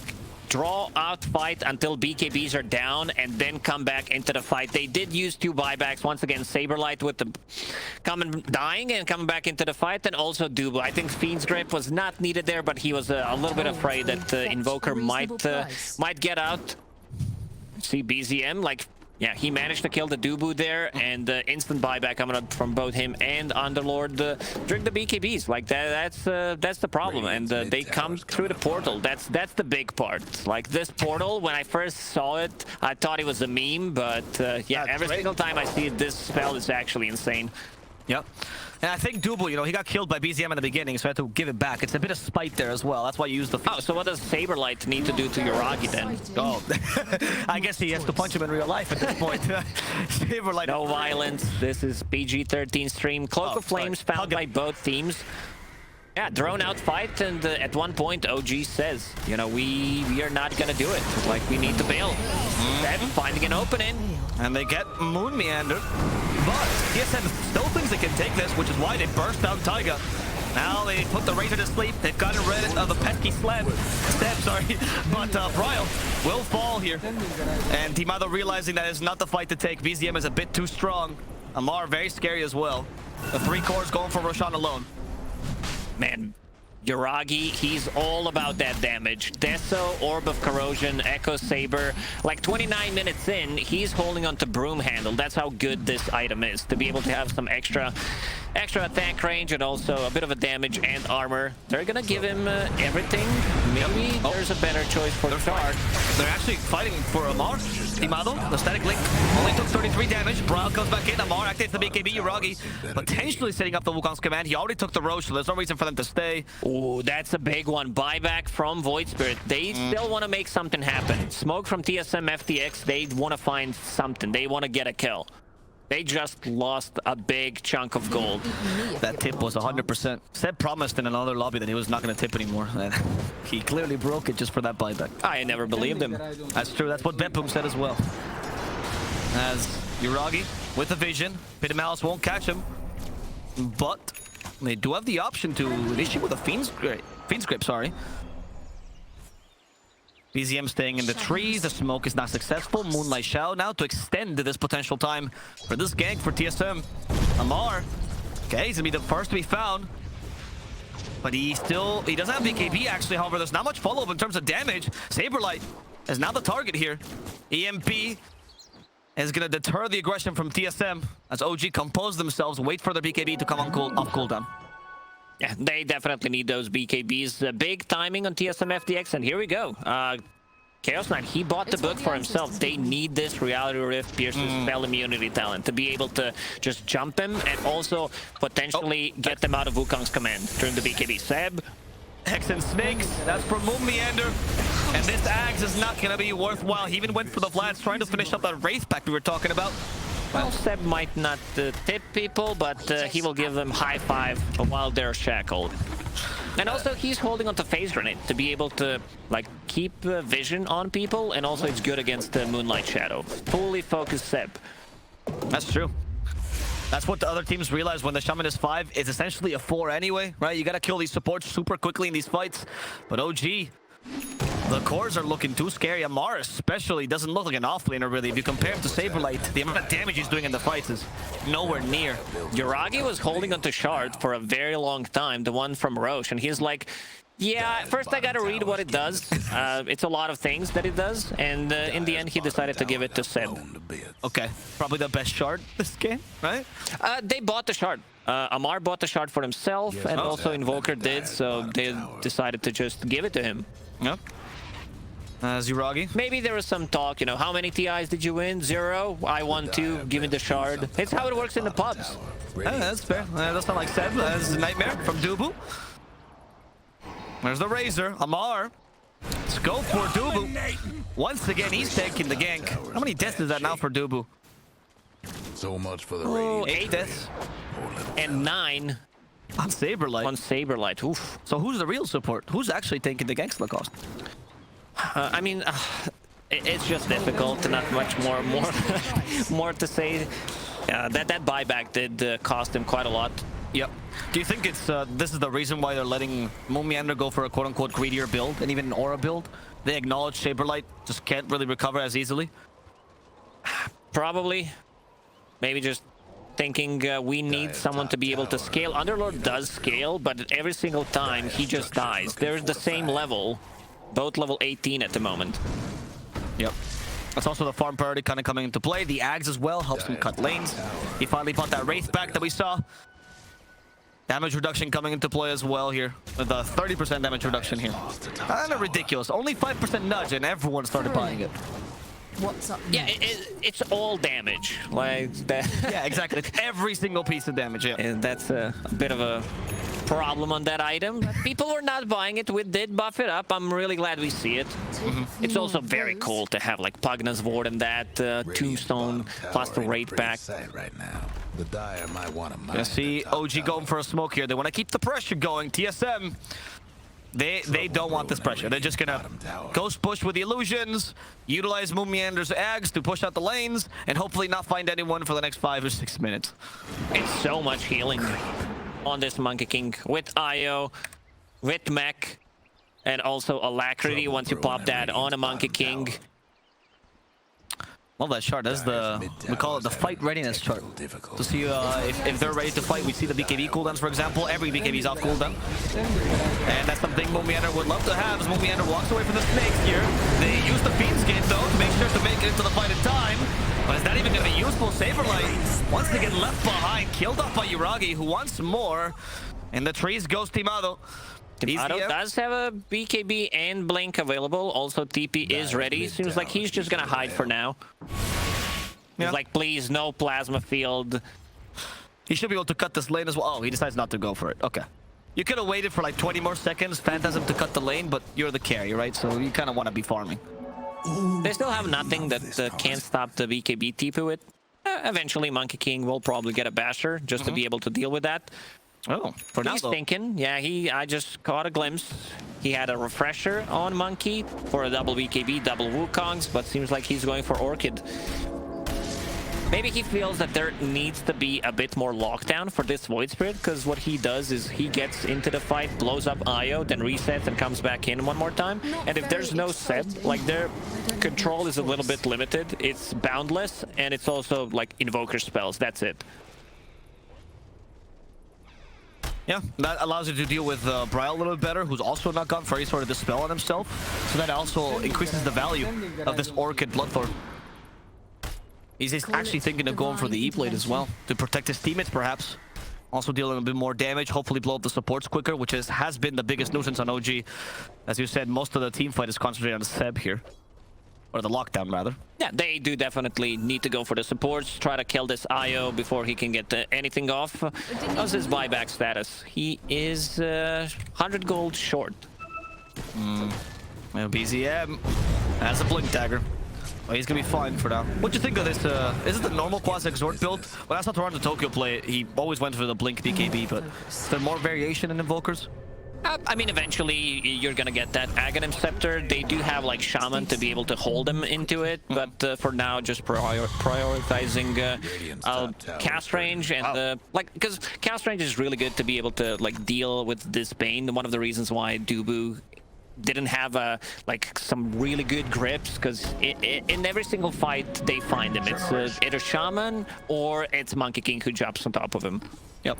draw out fight until BKBs are down and then come back into the fight. They did use 2 buybacks. Once again, Saberlight with the dying and coming back into the fight, and also Dubu. I think Fiend's Grip was not needed there, but he was a little bit afraid that Invoker might get out. See BZM, like, yeah, he managed to kill the Dubu there, and instant buyback coming up from both him and Underlord during the BKBs. Like that's the problem, and they come through the portal. That's the big part. Like this portal, when I first saw it, I thought it was a meme, but yeah, every single time I see it, this spell is actually insane. Yep. And I think Dubu, you know, he got killed by BZM in the beginning, so I had to give it back. It's a bit of spite there as well. That's why you use the... Oh, so what does Saberlight need to do to Yuragi then? Oh, I guess he has to punch him in real life at this point. Saberlight. No violence. This is PG-13 stream. Cloak of Flames found by both teams. Yeah, drone out fight, and at one point OG says, you know, we are not gonna do it. Like, we need to bail. Then finding an opening. And they get Moonmeander. But TSM still thinks they can take this, which is why they burst out Taiga. Now they put the Razor to sleep. They've gotten rid of the pesky Step, sorry. But Bryle will fall here. And Timado realizing that it's not the fight to take. BZM is a bit too strong. Amar very scary as well. The 3 cores going for Roshan alone. Man, Yuragi, he's all about that damage. Deso, Orb of Corrosion, Echo Saber. Like 29 minutes in, he's holding on to Broom Handle. That's how good this item is, to be able to have some extra attack range and also a bit of a damage and armor. They're gonna give him everything. Maybe there's a better choice for Shard. They're actually fighting for Amar. Timado, the static link, only took 33 damage. Bryle comes back in. Amar activates the BKB. Yuragi potentially setting up the Wukong's command. He already took the Roche, so there's no reason for them to stay. Oh, that's a big one. Buyback from Void Spirit. They still want to make something happen. Smoke from TSM FTX. They want to find something. They want to get a kill. They just lost a big chunk of gold. That tip was 100%. Seb promised in another lobby that he was not going to tip anymore. He clearly broke it just for that buyback. I never believed him. That's true. That's what Bepum said as well. As Yuragi with the vision. Pit of Malice won't catch him. But they do have the option to initiate with a Fiend's Grip, sorry. BZM staying in the trees. The smoke is not successful. Moonlight Shadow now to extend this potential time for this gank for TSM. Amar, okay, he's gonna be the first to be found. But he doesn't have BKB actually. However, there's not much follow-up in terms of damage. Saberlight is now the target here. EMP is gonna deter the aggression from TSM as OG compose themselves, wait for their BKB to come on off cooldown. Yeah, they definitely need those BKBs. Big timing on TSM FTX, and here we go. Chaos Knight, he bought the book for himself. They need this Reality Rift Pierce's spell immunity talent to be able to just jump him and also potentially get them out of Wukong's command during the BKB. Seb. Hex and Snakes, that's from Moonmeander. And this Axe is not going to be worthwhile. He even went for the flats, trying to finish up that Wraith pack we were talking about. Well, Seb might not tip people, but he will give them high five while they're shackled. And also, he's holding onto Phase Grenade to be able to like keep vision on people, and also it's good against the Moonlight Shadow. Fully focused Seb. That's true. That's what the other teams realize when the Shaman is 5. It's essentially a 4 anyway, right? You gotta kill these supports super quickly in these fights. But OG, the cores are looking too scary. Amar especially doesn't look like an offlaner really. If you compare him to Saberlight, the amount of damage he's doing in the fights is nowhere near. Yuragi was holding onto Shard for a very long time, the one from Roche, and he's like, yeah, first I gotta read what it does. It's a lot of things that it does, and in the end he decided to give it to Seb. Okay, probably the best Shard this game, right? They bought the Shard. Amar bought the Shard for himself, and also Invoker did, so they decided to just give it to him. Yep. Yuragi. Maybe there was some talk, you know, how many TIs did you win? 0? I won 2, give me the Shard. It's how it works in the pubs. That's fair. That's not like Seb. That's Nightmare from Dubu. There's the Razor. Amar. Let's go for Dubu. Once again, he's taking the gank. How many deaths is that now for Dubu? So much for the radio. 8 deaths. And 9 on Saberlight. On Saberlight. Oof. So who's the real support? Who's actually taking the ganks cost? I mean, it's just difficult. Not much more to say. That buyback did cost him quite a lot. Yep. Do you think it's this is the reason why they're letting Moonmeander go for a quote-unquote greedier build and even an aura build? They acknowledge Saberlight just can't really recover as easily? Probably. Maybe just thinking we need someone to be able to scale. Underlord does scale, but every single time he just dies. They're the same level, both level 18 at the moment. Yep. That's also the farm priority kind of coming into play. The Ags as well helps him cut lanes. He finally bought that Wraith back that we saw. Damage reduction coming into play as well here. With a 30% damage reduction here. Kind of ridiculous. Only 5% nudge and everyone started buying it. What's up Yeah, next? it's all damage. Like that. Yeah, exactly. It's every single piece of damage, yeah. And that's a bit of a problem on that item. People were not buying it. We did buff it up. I'm really glad we see it. It's also very cool to have like Pugna's Ward and that Tombstone plus the Wraith back. Right now. The Dire might want to You see OG going for a smoke here. They want to keep the pressure going. TSM, they don't want this pressure. They're just gonna ghost push with the illusions, utilize Moonmeander's Ags to push out the lanes, and hopefully not find anyone for the next 5 or 6 minutes. It's so much healing on this Monkey King with IO, with mech, and also Alacrity once you pop that on a Monkey King. Love that chart. That's we call it the fight readiness chart. To see if they're ready to fight. We see the BKB cooldowns, for example. Every BKB is off cooldown. And that's something Moonmeander would love to have as Moonmeander walks away from the snakes here. They use the Fiend Skin, though, to make sure to make it into the fight in time. But is that even going to be useful? Saberlight, once they get left behind, killed off by Yuragi, who wants more. And the trees goes Timado. Timado does have a BKB and Blink available. Also, TP is ready. Seems like he's just going to hide for now. He's like, please, no plasma field. He should be able to cut this lane as well. Oh, he decides not to go for it. Okay. You could have waited for like 20 more seconds, Phantasm to cut the lane, but you're the carry, right? So you kind of want to be farming. They still have nothing that can stop the BKB TP with. Eventually, Monkey King will probably get a Basher just to be able to deal with that. Oh, for now, He's thinking, yeah, I just caught a glimpse. He had a refresher on Monkey for a double BKB, double Wukongs, but seems like he's going for Orchid. Maybe he feels that there needs to be a bit more lockdown for this Void Spirit, because what he does is he gets into the fight, blows up IO, then resets and comes back in one more time. And if there's no set, like their control is a little bit limited. It's boundless, and it's also like Invoker spells, that's it. Yeah, that allows you to deal with Bryle a little bit better, who's also not gone for any sort of dispel on himself. So that also increases the value of this Orchid Bloodthorn. He's actually thinking of going for the E-Blade as well, to protect his teammates perhaps. Also dealing a bit more damage, hopefully blow up the supports quicker, which has been the biggest nuisance on OG. As you said, most of the team fight is concentrated on Seb here. Or the lockdown, rather. Yeah, they do definitely need to go for the supports, try to kill this IO before he can get anything off. How's his buyback status? He is 100 gold short. Well, BZM has a Blink Dagger. Well, he's gonna be fine for now. What do you think of this? Is it the normal Quasi-Exort build? When I saw Toronto Tokyo play, he always went for the Blink BKB, but is there more variation in Invokers? I mean, eventually you're gonna get that Aghanim Scepter. They do have like Shaman to be able to hold them into it, but for now, just prioritizing cast range and like, because cast range is really good to be able to like deal with this Bane. One of the reasons why Dubu didn't have like some really good grips, because in every single fight they find him. It's either Shaman or it's Monkey King who jumps on top of him. Yep.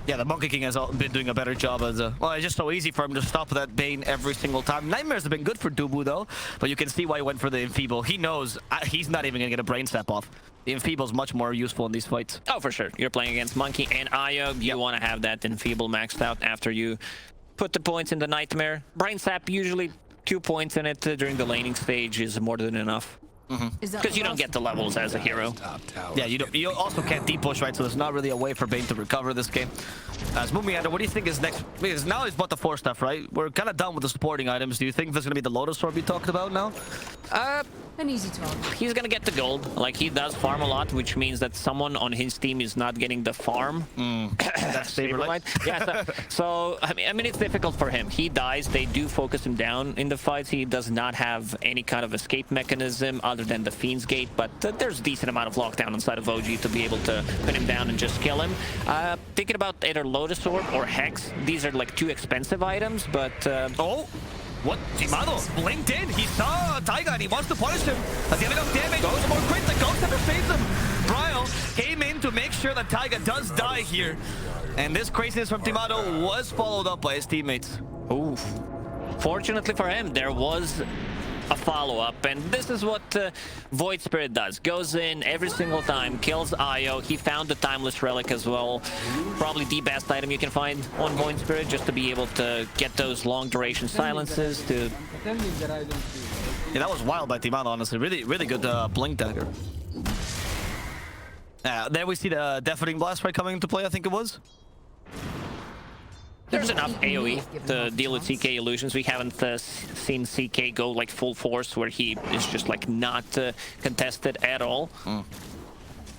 Yeah, the Monkey King has been doing a better job as well, it's just so easy for him to stop that Bane every single time. Nightmares have been good for Dubu, though, but you can see why he went for the Enfeeble. He knows he's not even going to get a Brain Sap off. The Enfeeble is much more useful in these fights. Oh, for sure. You're playing against Monkey and Io. You want to have that Enfeeble maxed out after you put the points in the Nightmare. Brain Sap, usually 2 points in it during the laning stage is more than enough. Because you don't get the levels as a hero. Yeah, you don't. You also can't deep push, right? So there's not really a way for Bane to recover this game. As Moonmeander, what do you think is next? Because now he's bought the 4 stuff, right? We're kind of done with the supporting items. Do you think there's going to be the Lotus Orb you talked about now? An easy target. He's gonna get the gold. Like, he does farm a lot, which means that someone on his team is not getting the farm. That's Saberlight. Yeah, so I mean, it's difficult for him. He dies, they do focus him down in the fights. He does not have any kind of escape mechanism other than the Fiend's Gate, but there's a decent amount of lockdown inside of OG to be able to pin him down and just kill him. Thinking about either Lotus Orb or Hex, these are like 2 expensive items, but... Oh! What? Timado blinked in. He saw Taiga and he wants to punish him. Does he have enough damage? Goes more crit. The Ghost never saves him. Bryle came in to make sure that Taiga does die here. And this craziness from Timado was followed up by his teammates. Oof. Fortunately for him, there was a follow-up, and this is what Void Spirit does. Goes in every single time, kills Io. He found the Timeless Relic as well. Probably the best item you can find on Void Spirit, just to be able to get those long-duration silences to... Pretending that I don't see. Yeah, that was wild by Timado, honestly. Really good blink dagger. There we see the Deafening Blast right coming into play, I think it was. There's enough AoE to deal with CK illusions. We haven't seen CK go like full force where he is just like not contested at all.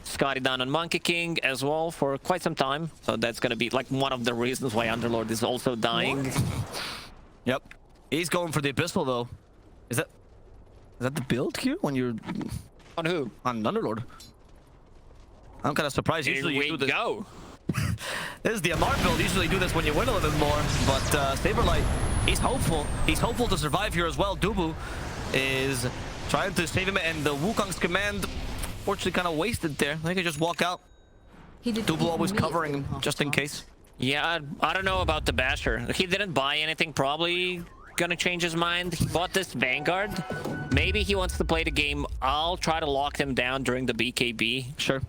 Scotty down on Monkey King as well for quite some time. So that's going to be like one of the reasons why Underlord is also dying. Yep. He's going for the Abyssal though. Is that the build here when you're... On who? On Underlord. I'm kind of surprised. Usually you do this. Go. This is the Amar build. Usually do this when you win a little bit more, but Saberlight, he's hopeful. He's hopeful to survive here as well. Dubu is trying to save him, and the Wukong's command, fortunately, kind of wasted there. They could just walk out. Dubu always covering him, just in case. Yeah, I don't know about the Basher. He didn't buy anything, probably gonna change his mind. He bought this Vanguard. Maybe he wants to play the game. I'll try to lock him down during the BKB. Sure.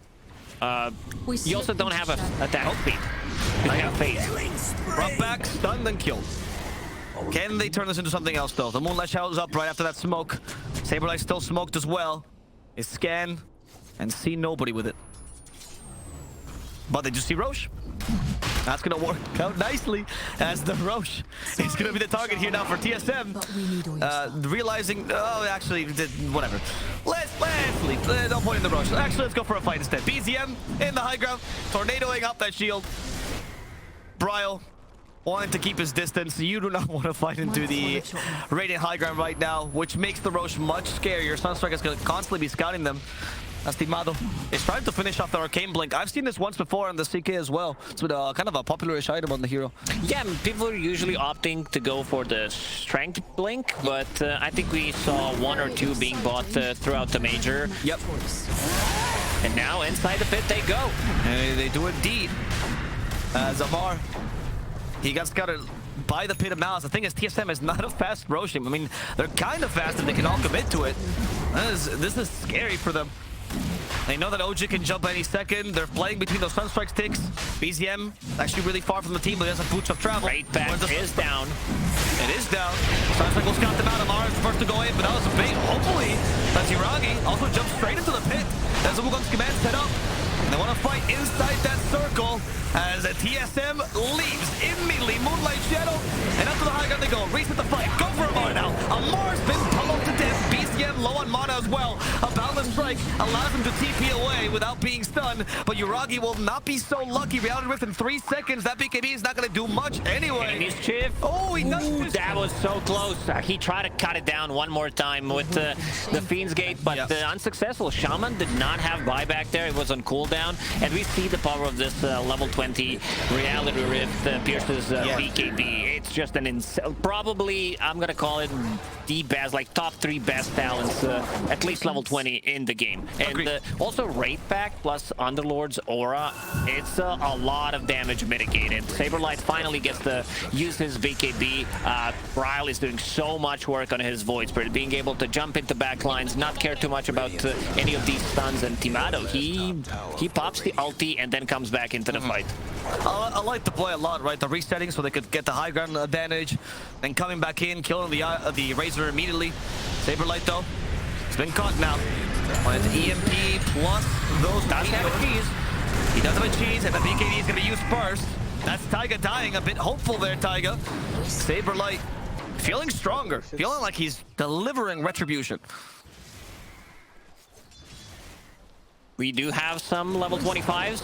You also don't have a attack speed. You have phase. Brought back, stunned, and killed. Can they turn this into something else, though? The Moonlight Shadow's up right after that smoke. Saberlight still smoked as well. They scan and see nobody with it. But they just see Roche. That's going to work out nicely as the Roche is going to be the target here now for TSM. Realizing, oh, actually, whatever. Let's leave. No point in the Roche. Actually, let's go for a fight instead. BZM in the high ground, tornadoing up that shield. Bryle wanting to keep his distance. You do not want to fight into the Radiant high ground right now, which makes the Roche much scarier. Sunstrike is going to constantly be scouting them. Timado is trying to finish off the Arcane Blink. I've seen this once before on the CK as well. It's with kind of a popular-ish item on the hero. Yeah, people are usually opting to go for the Strength Blink, but I think we saw 1 or 2 being bought throughout the Major. Yep. And now inside the pit they go. And they do indeed. Zamar, he got scouted by the Pit of Malice. The thing is, TSM is not a fast Roche team. I mean, they're kind of fast if they can all commit to it. This is scary for them. They know that OG can jump any second. They're playing between those Sunstrike sticks. BZM actually really far from the team, but he has a boots of travel. Right back is down. It is down. Sunstrike will scout them out. Amar is the first to go in, but that was a bait. Hopefully, that's Iragi. Also jumps straight into the pit. There's a Wukong's command set up. And they want to fight inside that circle as a TSM leaves immediately. Moonlight Shadow, and up to the high ground they go. Reset the fight. Go for Amar now. Amar's been pummeled to death. BZM low on mana as well. A Boundless Strike allows him to TP away without being stunned, but Uragi will not be so lucky. Reality Rift in 3 seconds. That BKB is not going to do much anyway. And he's Chief. Oh, he does. That was so close. He tried to cut it down one more time with the Fiend's Gate, but unsuccessful. Shaman did not have buyback there. It was on cooldown. And we see the power of this level 20 Reality Rift pierces BKB. It's just an insane, probably, I'm going to call it the best, like top 3 best talents, at least level 20 in the game. And also Wraith Pact plus Underlord's Aura, it's a lot of damage mitigated. Saberlight finally gets to use his BKB. Bryle is doing so much work on his Void Spirit, being able to jump into backlines, not care too much about any of these stuns. And Timado, he pops the ulti and then comes back into the fight. I like the play a lot, right? The resetting so they could get the high ground advantage, then coming back in, killing the Razor immediately. Saberlight though, it's been caught now. With EMP plus those meteors. He does have a cheese, and the BKB is going to use first. That's Taiga dying, a bit hopeful there, Taiga. Saberlight feeling stronger, feeling like he's delivering retribution. we do have some level 25s.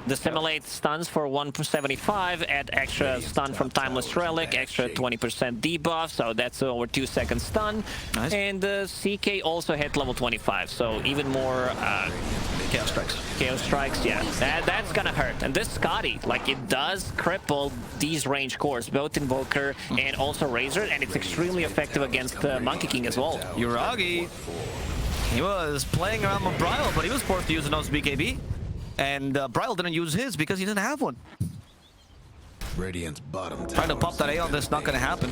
The simulate stuns for 175, add extra stun from Timeless Relic, extra 20% debuff, so that's over 2 second stun. Nice. And CK also hit level 25, so even more Chaos Strikes. Chaos Strikes, yeah. That's gonna hurt. And this Scotty, like, it does cripple these range cores, both Invoker and also Razor, and it's extremely effective against Monkey King as well. Yuragi, he was playing around with Bryle, but he was forced to use a nose BKB. And Bryle didn't use his because he didn't have one. Radiant's bottom tower. Trying to pop that A on this, not gonna happen.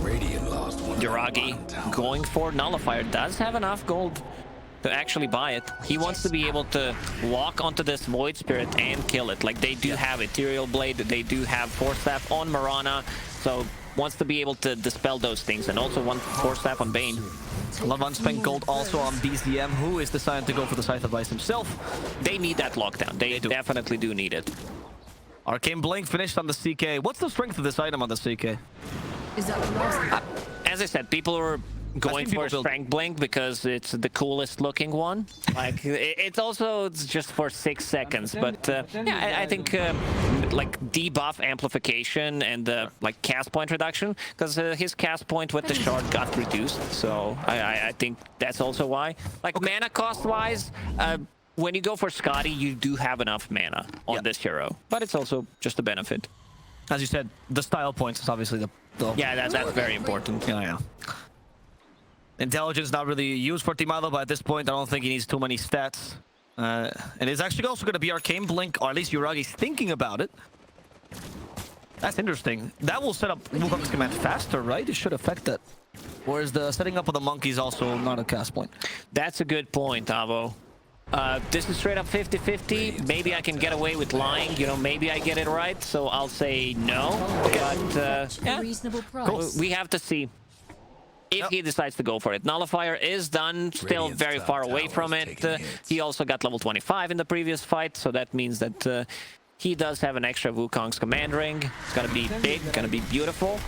Radiant lost one. Yuragi going for Nullifier, does have enough gold to actually buy it. He wants to be able to walk onto this Void Spirit and kill it. Like, they do have Ethereal Blade, they do have Force Staff on Mirana, so wants to be able to dispel those things, and also one Force Staff on Bane. A lot of unspent gold also on BZM, who is deciding to go for the Scythe of Ice himself. They need that lockdown. They definitely do need it. Arcane Blink finished on the CK. What's the strength of this item on the CK? Is that the last? As I said, people are going for Strength Blink because it's the coolest looking one. Like, it's also just for 6 seconds, but yeah, I think like debuff amplification and like cast point reduction, because his cast point with the shard got reduced, so I think that's also why. Like, mana cost wise, when you go for Scotty, you do have enough mana on this hero, but it's also just a benefit. As you said, the style points is obviously the yeah, that's very important. Yeah. Intelligence not really used for Timalo, but at this point I don't think he needs too many stats. And it's actually also going to be Arcane Blink, or at least Yuragi's thinking about it. That's interesting. That will set up Wukong's command faster, right? It should affect that. Whereas the setting up of the monkeys also not a cast point. That's a good point, Avo. This is straight up 50-50. Maybe I can get away with lying. You know, maybe I get it right, so I'll say no. But yeah, Reasonable price. we have to see if he decides to go for it. Nullifier is done, still very far away from it. He also got level 25 in the previous fight, so that means that he does have an extra Wukong's command ring. It's gonna be big, gonna be beautiful.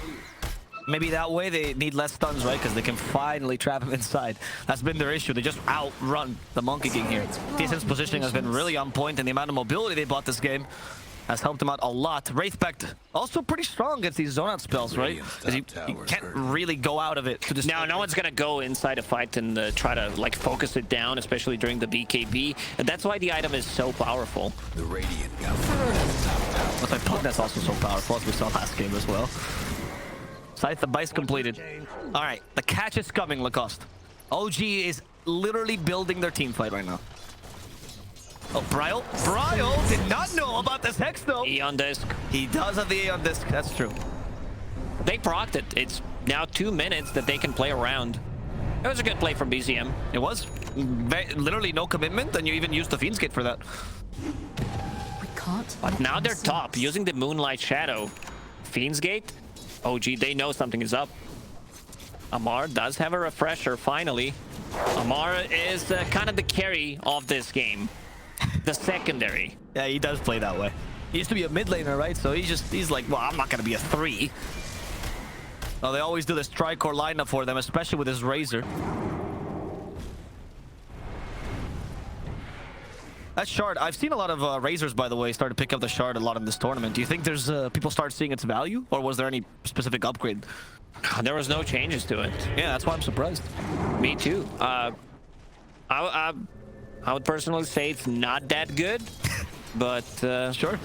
Maybe that way they need less stuns, right? Because they can finally trap him inside. That's been their issue. They just outrun the Monkey King here. TSM's positioning has been really on point, and the amount of mobility they bought this game has helped him out a lot. Wraithpact also pretty strong against these zone out spells, right? Because you can't really go out of it. No one's gonna go inside a fight and try to like focus it down, especially during the BKB. And that's why the item is so powerful. The Radiant got That's why Pugnet's also so powerful, as we saw last game as well. Scythe the Bice completed. All right, the catch is coming, Lacoste. OG is literally building their team fight right now. Oh, Bryle did not know about this Hex, though. Aeon Disc. He does have the Aeon Disc, that's true. They procced it. It's now 2 minutes that they can play around. It was a good play from BZM. It was. Literally no commitment, and you even used the Fiend's Gate for that. We can't. But now they're top, using the Moonlight Shadow. Fiend's Gate? OG, they know something is up. Amar does have a refresher, finally. Amar is kind of the carry of this game. The secondary. Yeah, he does play that way. He used to be a mid laner, right? So he's like, well, I'm not going to be a 3. Oh, they always do this tri-core lineup for them, especially with his Razor. That shard, I've seen a lot of Razors, by the way, start to pick up the shard a lot in this tournament. Do you think there's people start seeing its value, or was there any specific upgrade? There was no changes to it. Yeah, that's why I'm surprised. Me too. I would personally say it's not that good, but sure.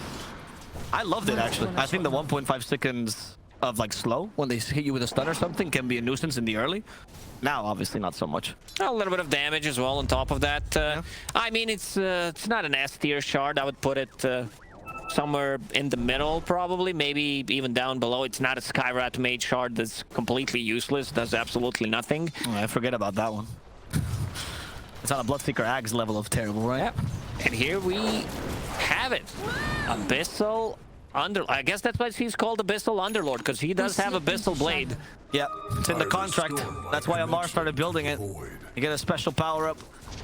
I loved it, actually. I think the 1.5 seconds of like slow when they hit you with a stun or something can be a nuisance in the early. Now, obviously, not so much. A little bit of damage as well on top of that. I mean, it's not an S tier shard. I would put it somewhere in the middle, probably, maybe even down below. It's not a Skyrat mage shard that's completely useless, does absolutely nothing. Oh, I forget about that one. It's on a Bloodseeker Ags level of terrible, right? Yep. And here we have it. Abyssal I guess that's why he's called Abyssal Underlord, because he does have Abyssal Blade. Yeah, it's in the contract. That's why Amar started building it. You get a special power-up,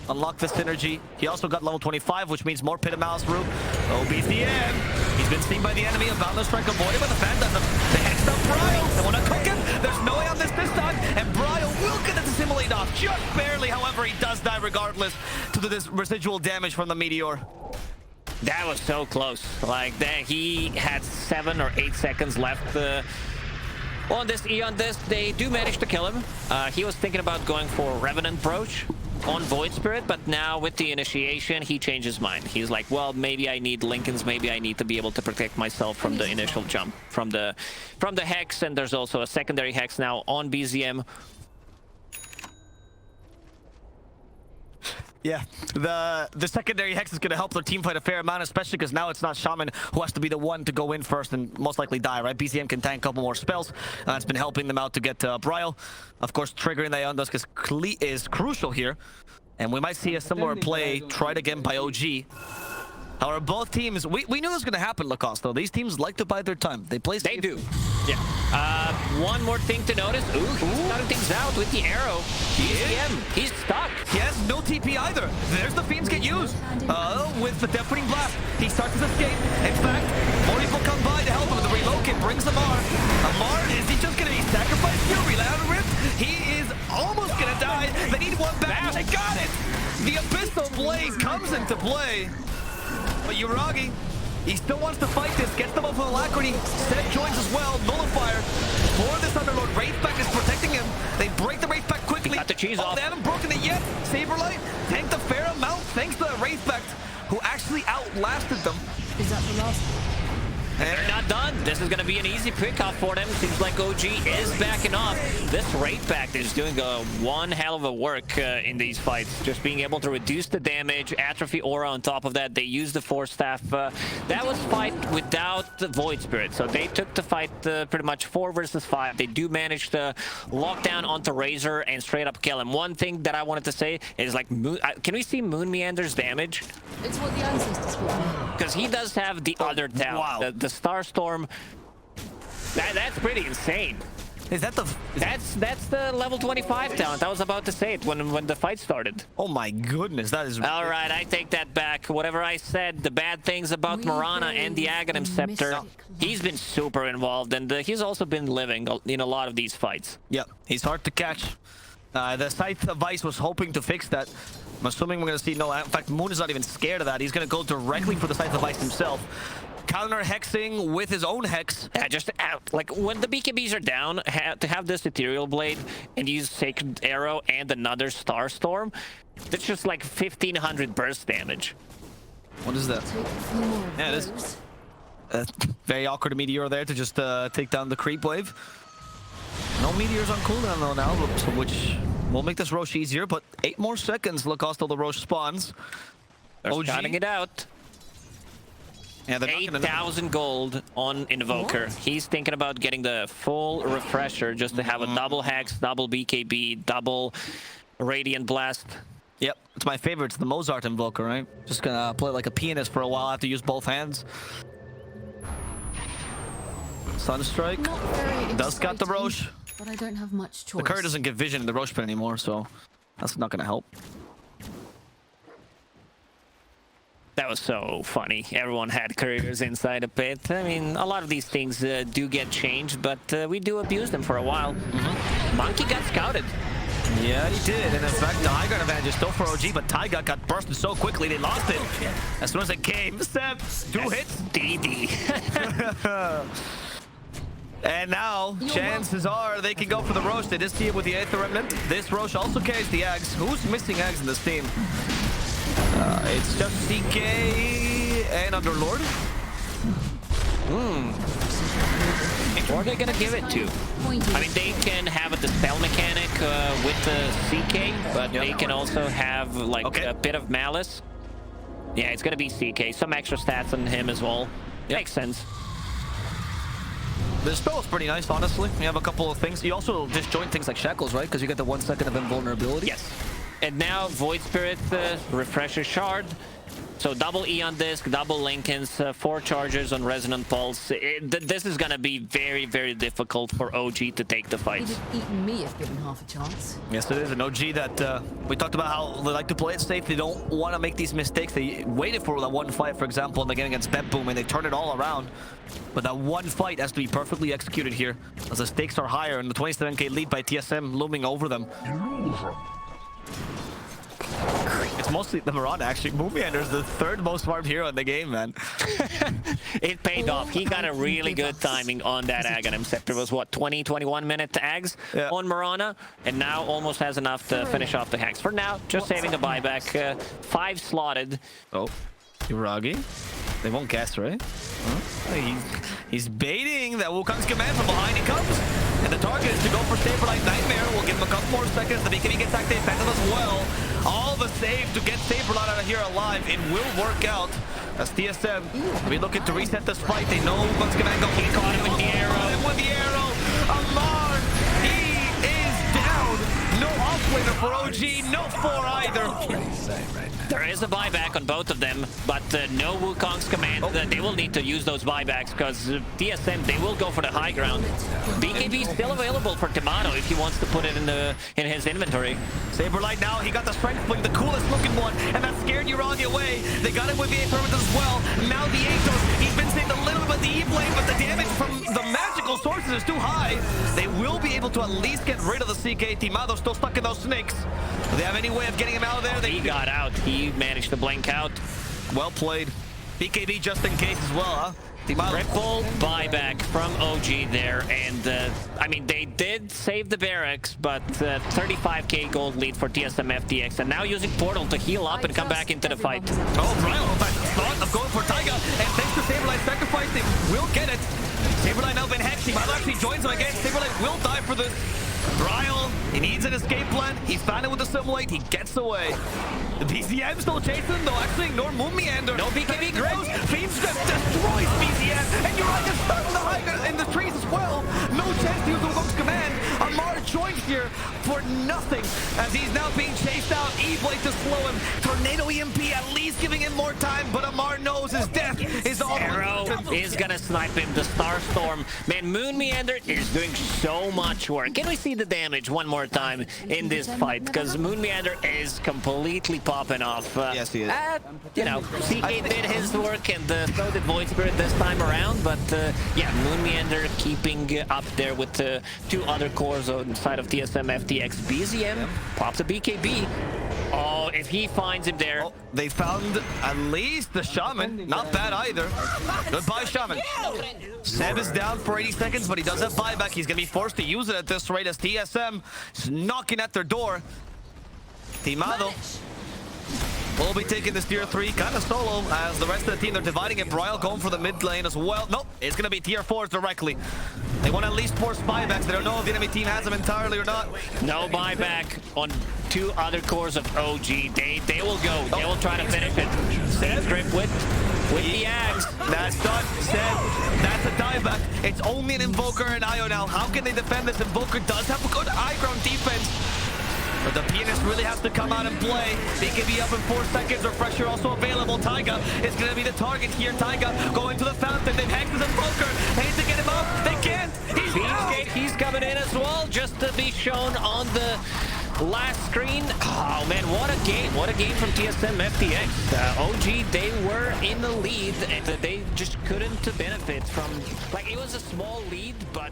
unlock the synergy. He also got level 25, which means more Pit of Malice room. OBCM. He's been seen by the enemy. A Boundless Strike avoided, but the fan does the hex up Bryle. They want to cook him. There's no way on this time, and Bryle will get it to simulate off just barely. However, he does die regardless to this residual damage from the meteor. That was so close. Like that, he had 7 or 8 seconds left on this Eon disc. They do manage to kill him. He was thinking about going for Revenant Brooch on Void Spirit, but now with the initiation, he changed his mind. He's like, well, maybe I need Lincolns. Maybe I need to be able to protect myself from the initial jump from the Hex, and there's also a secondary Hex now on BZM. Yeah, the secondary Hex is going to help their team fight a fair amount, especially because now it's not Shaman who has to be the one to go in first and most likely die, right? BZM can tank a couple more spells. It's been helping them out to get Bryle. Of course, triggering the Ion Dusk is crucial here. And we might see a similar play tried again by OG. However, both teams, we knew this was going to happen, Lacoste, though. These teams like to bide their time. They play safe. They do. Yeah. One more thing to notice. Ooh, he's starting things out with the arrow. He's stuck. He has no TP either. There's the Fiends get used. With the Deafening Blast. He starts his escape. In fact, more people come by to help him. The reload kit brings Amar. Amar, is he just going to be sacrificed here? Reload Rift. He is almost going to die. They need one back. They got it. The Abyssal Blade comes into play. But Yuragi, he still wants to fight this, gets them up with Alacrity. Set joins as well, Nullifier. For this Underlord, Wraithback is protecting him. They break the Wraithback quickly. Got the cheese off. They haven't broken it yet. Saberlight tanked a fair amount thanks to the Wraithback, who actually outlasted them. Is that the last? They're not done. This is going to be an easy pickup for them. Seems like OG is backing off. This Wraithback is doing one hell of a work in these fights. Just being able to reduce the damage, atrophy aura on top of that. They used the Force Staff. That was fight without the Void Spirit. So they took the fight pretty much 4 versus 5. They do manage to lock down onto Razor and straight up kill him. One thing that I wanted to say is like, can we see Moonmeander's damage? It's what the ancestors call me. Because he does have the other talent. Wow. The Starstorm. That's pretty insane. Is that the... That's the level 25 talent. I was about to say it when the fight started. Oh my goodness, that is... All right, I take that back. Whatever I said, the bad things about Mirana and the Aghanim Scepter, he's been super involved, and he's also been living in a lot of these fights. Yep, he's hard to catch. The Scythe of Vice was hoping to fix that. I'm assuming we're going to see no... In fact, Moon is not even scared of that. He's going to go directly for the Scythe of Vice himself. Counter hexing with his own hex. Yeah, just like when the BKBs are down, to have this Ethereal Blade and use Sacred Arrow and another Starstorm, that's just like 1500 burst damage. What is that? Yeah, it is. Very awkward meteor there to just take down the creep wave. No meteors on cooldown though now, which will make this Roche easier, but 8 more seconds Lacoste till the Roche spawns. They're counting it out. Yeah, 8,000 gold on Invoker. He's thinking about getting the full refresher just to have a double Hex, double BKB, double Radiant Blast. Yep, it's my favorite. It's the Mozart Invoker, right? Just gonna play like a pianist for a while. I have to use both hands. Sunstrike. Does got the Roche. But I don't have much choice. The Courier doesn't get vision in the Roche pit anymore, so that's not gonna help. That was so funny. Everyone had couriers inside a pit. I mean, a lot of these things do get changed, but we do abuse them for a while. Monkey got scouted. Yeah, he did. And in fact, the high ground advantage is still for OG, but Taiga got bursted so quickly they lost it. As soon as it came, Seb, 2 hits. DD. And now, chances are they can go for the Roche. They just see it with the Aether Remnant. This Roche also carries the Ags. Who's missing Ags in this team? It's just CK and Underlord. Or they're gonna give it to. I mean, they can have a dispel mechanic with the CK, but they can also have like a bit of malice. Yeah, it's gonna be CK. Some extra stats on him as well. Makes sense. The spell is pretty nice, honestly. You have a couple of things. You also disjoint things like Shackles, right? Because you get the 1 second of invulnerability. Yes. And now Void Spirit, Refresher Shard. So double Eon Disc, double Lincolns, 4 chargers on Resonant Pulse. This is going to be very, very difficult for OG to take the fights. He'd have eaten me if given half a chance. Yes, it is. An OG that we talked about how they like to play it safe. They don't want to make these mistakes. They waited for that one fight, for example, in the game against Beboom, and they turned it all around. But that one fight has to be perfectly executed here, as the stakes are higher, and the 27k lead by TSM looming over them. it's mostly the Mirana, actually. Moonmeander is the third most farmed hero in the game, man. It paid off. He got a really good timing on that Aghanim Scepter. It was, what, 20, 21 minute Ags on Mirana, and now almost has enough to finish off the hacks. For now, just saving a buyback. 5 slotted. Oh, Uragi. They won't guess, right? Huh? He's baiting that Wukong's command from behind. He comes. And the target is to go for Saberlight Nightmare. We'll give him a couple more seconds. The BKB gets activated Phantom as well. All the save to get Saberlight out of here alive. It will work out as TSM will be looking to reset this fight. They know Wukong's command go. He caught him with the arrow. With the arrow. Amar, he is down. No offlaner for OG. No 4 either. There is a buyback on both of them, but no Wukong's command. They will need to use those buybacks because DSM, they will go for the high ground. BKB is still available for Tomato if he wants to put it in his inventory. Saberlight now, he got the strength fling, the coolest looking one, and that scared Uragi away. They got him with the Aethermint as well. Now the Aethos, he's been saved a little bit with the E-Blade, but the damage from the magical sources is too high. They will be able to at least get rid of the CK. Timado still stuck in those snakes. Do they have any way of getting him out of there? He got out. He managed to blink out. Well played. BKB just in case as well, huh? Triple buyback from OG there, and I mean, they did save the barracks, but 35k gold lead for TSM FTX, and now using Portal to heal up and come back into the fight. Oh, Brian, thought of going for Taiga, and thanks to Saberlight sacrifice, they will get it. Saberlight now been hexed. He might actually joins him again. Saberlight will die for this. Bryle, he needs an escape plan. He's found it with the Simulate. He gets away. The BZM still chasing, though. Actually, ignore Moonmeander. No BKB grows. Fiends just destroys BZM. And Uriah stuck in the high in the trees as well. No chance to use the Wukong's command. Amar joins here for nothing as he's now being chased out. E-Blade to slow him. Tornado EMP at least giving him more time, but Amar knows his death is all. Arrow is gonna snipe him. The Starstorm. Man, Moonmeander is doing so much work. Can we see the damage one more time in this fight? Because Moonmeander is completely popping off. Yes, he is. You know, CK did his work, and so did Void Spirit this time around. But yeah, Moonmeander keeping up there with the 2 other cores on the side of TSM FTX. BZM pops a BKB. Oh, if he finds him there. Oh, they found at least the Shaman. Not bad either. Goodbye, Shaman. Seb is down for 80 seconds, but he does have buyback. He's going to be forced to use it at this rate as TSM is knocking at their door. Timado will be taking this tier 3 kind of solo as the rest of the team, they're dividing it. Bryle going for the mid lane as well. Nope, it's going to be tier 4s directly. They want at least force buybacks. They don't know if the enemy team has them entirely or not. No buyback on 2 other cores of OG. They will go. They will try to finish it. Seb Driftwood with the Ags. That's done. Seb, that's a dieback. It's only an Invoker and Io now. How can they defend this? Invoker does have a good high ground defense. But the pianist really has to come out and play. BKB up in 4 seconds. Refresher also available. Taiga is going to be the target here. Taiga going to the fountain. They've hacked his Invoker. They need to get him up. They can't. He's coming in as well, just to be shown on the last screen. Oh man, what a game. What a game from TSM FTX. OG, they were in the lead, and they just couldn't benefit from, like, it was a small lead, but